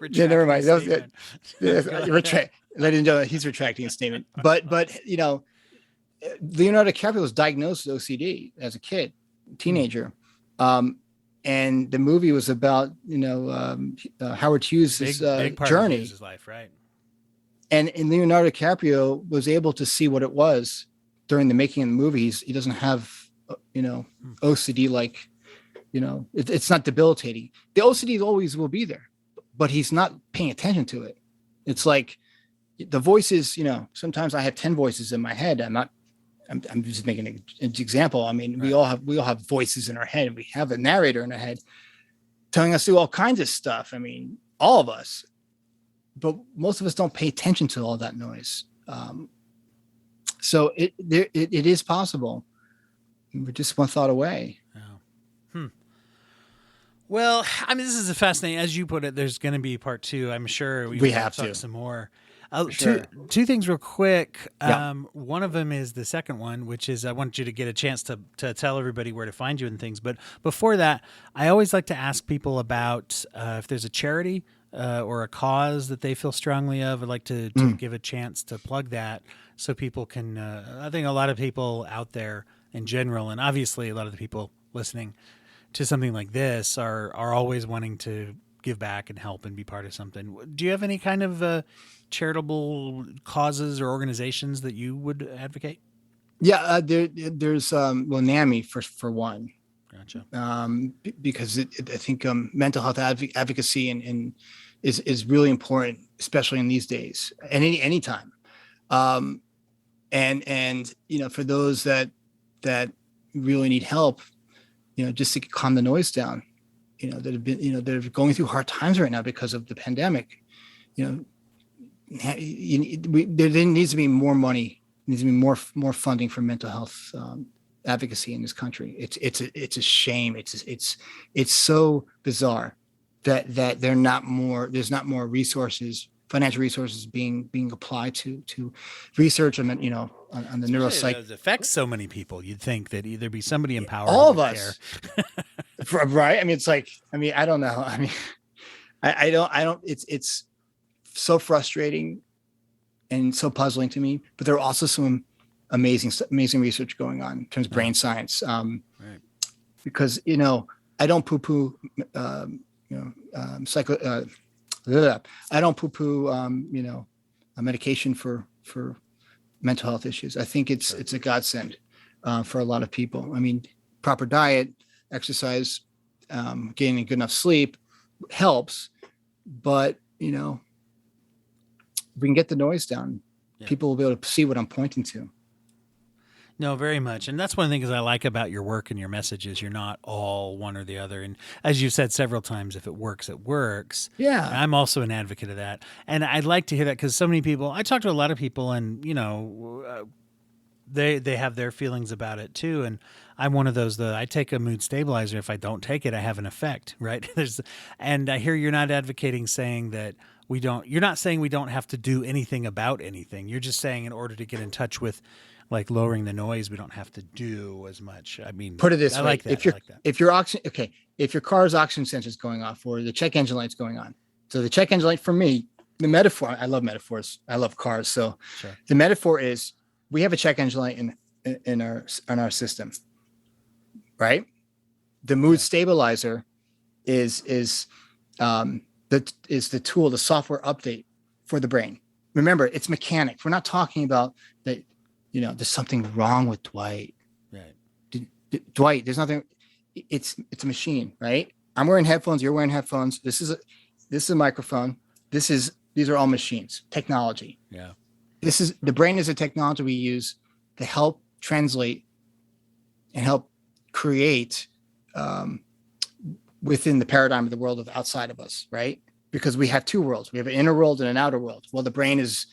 [SPEAKER 3] Never mind. Ladies and gentlemen, he's retracting his statement. But you know, Leonardo DiCaprio was diagnosed with OCD as a kid, teenager. And the movie was about, you know, Howard Hughes'
[SPEAKER 1] big part
[SPEAKER 3] journey.
[SPEAKER 1] Of Hughes' life, right?
[SPEAKER 3] And Leonardo DiCaprio was able to see what it was during the making of the movies. He doesn't have, you know, OCD, like, you know, it's not debilitating. The OCD always will be there, but he's not paying attention to it. It's like the voices, you know, sometimes I have 10 voices in my head. I'm just making an example. I mean, right. we all have voices in our head. We have a narrator in our head telling us to do all kinds of stuff. I mean, all of us. But most of us don't pay attention to all that noise. So it is possible. We're just one thought away.
[SPEAKER 1] Oh. Well, I mean, this is a fascinating, as you put it, there's going to be part two. I'm sure we have to talk some more.
[SPEAKER 3] Sure.
[SPEAKER 1] Two things real quick.
[SPEAKER 3] Yeah.
[SPEAKER 1] One of them is the second one, which is I want you to get a chance to tell everybody where to find you and things. But before that, I always like to ask people about if there's a charity or a cause that they feel strongly of. I'd like to give a chance to plug that so people can, I think a lot of people out there in general, and obviously a lot of the people listening to something like this are always wanting to give back and help and be part of something. Do you have any kind of charitable causes or organizations that you would advocate?
[SPEAKER 3] Yeah, there's NAMI for one.
[SPEAKER 1] Gotcha.
[SPEAKER 3] Because I think mental health advocacy and is really important, especially in these days and any time. And you know, for those that really need help, you know, just to calm the noise down, you know, that have been, you know, they're going through hard times right now because of the pandemic. You know, there needs to be more money needs to be more funding for mental health advocacy in this country. It's a shame. It's so bizarre that there's not more resources, financial resources being applied to research on the neuropsych.
[SPEAKER 1] It affects so many people. You'd think that either be somebody in power,
[SPEAKER 3] all of us, right? I mean, it's like, I don't know. I don't. It's so frustrating and so puzzling to me. But there are also some amazing research going on in terms of brain science. Right. Because I don't poo-poo. I don't poo-poo. A medication for mental health issues. I think it's a godsend for a lot of people. I mean, proper diet, exercise, getting good enough sleep helps, but if we can get the noise down, people will be able to see what I'm pointing to.
[SPEAKER 1] No, very much. And that's one of the things I like about your work and your messages. You're not all one or the other. And as you've said several times, if it works, it works.
[SPEAKER 3] Yeah.
[SPEAKER 1] And I'm also an advocate of that. And I'd like to hear that because so many people, I talk to a lot of people and, they have their feelings about it too. And I'm one of those that I take a mood stabilizer. If I don't take it, I have an effect, right? And I hear you're not advocating saying that you're not saying we don't have to do anything about anything. You're just saying in order to get in touch with like lowering the noise, we don't have to do as much. I mean,
[SPEAKER 3] put it this way:
[SPEAKER 1] like that.
[SPEAKER 3] if your car's oxygen sensor is going off or the check engine light's going on, so the check engine light for me, the metaphor. I love metaphors. I love cars. So sure. The metaphor is we have a check engine light in our system, right? The mood stabilizer is the tool, the software update for the brain. Remember, it's mechanics. We're not talking about that. There's something wrong with Dwight. Right. Dwight, there's nothing. It's a machine, right? I'm wearing headphones. You're wearing headphones. This is a microphone. These are all machines, technology.
[SPEAKER 1] Yeah.
[SPEAKER 3] The brain is a technology we use to help translate and help create within the paradigm of the world of outside of us, right? Because we have two worlds. We have an inner world and an outer world. Well, the brain is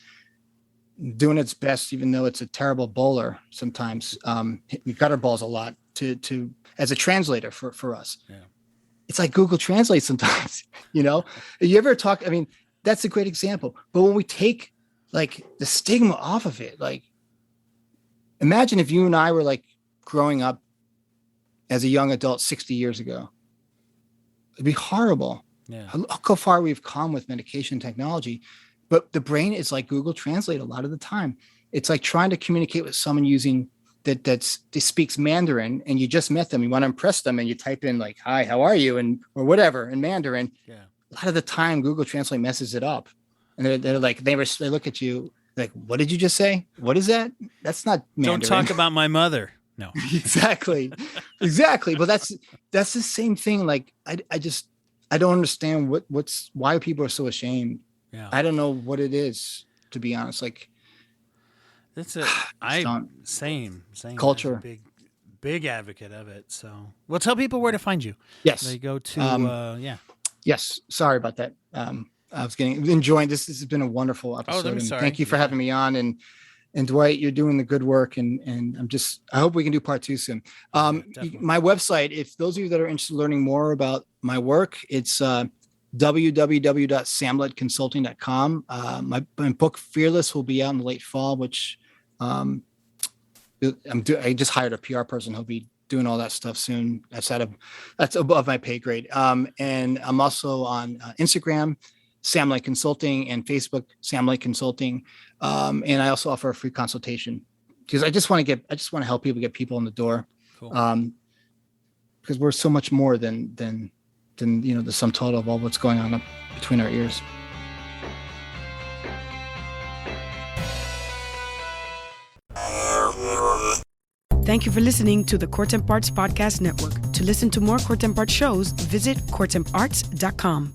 [SPEAKER 3] doing its best, even though it's a terrible bowler sometimes. We gutter balls a lot to as a translator for us. Yeah. It's like Google Translate sometimes, You ever talk, that's a great example. But when we take like the stigma off of it, like imagine if you and I were like growing up as a young adult 60 years ago. It'd be horrible. Yeah. Look how far we've come with medication technology. But the brain is like Google Translate a lot of the time. It's like trying to communicate with someone using that speaks Mandarin, and you just met them. You want to impress them, and you type in like, "Hi, how are you?" or whatever in Mandarin. Yeah. A lot of the time, Google Translate messes it up, and they're like, they look at you like, "What did you just say? What is that? That's not Mandarin."
[SPEAKER 1] Don't talk about my mother. No.
[SPEAKER 3] Exactly. But that's the same thing. Like I don't understand why people are so ashamed. Yeah. I don't know what it is, to be honest. Like
[SPEAKER 1] same
[SPEAKER 3] culture.
[SPEAKER 1] Big advocate of it. So well, tell people where to find you.
[SPEAKER 3] Yes.
[SPEAKER 1] They go to
[SPEAKER 3] Yes. Sorry about that. I was enjoying this. This has been a wonderful episode. And thank you for having me on. And Dwight, you're doing the good work. And I hope we can do part 2 soon. My website, if those of you that are interested in learning more about my work, it's www.samletconsulting.com. My book Fearless will be out in the late fall, which I just hired a PR person who'll be doing all that stuff soon. That's above my pay grade. And I'm also on Instagram, Sam Lake Consulting, and Facebook, Sam Lake Consulting. And I also offer a free consultation because I just want to help people get people in the door. Cool. Because we're so much more than the sum total of all what's going on up between our ears.
[SPEAKER 2] Thank you for listening to the Court and Parts Podcast Network. To listen to more Court and Parts shows, visit courtandarts.com.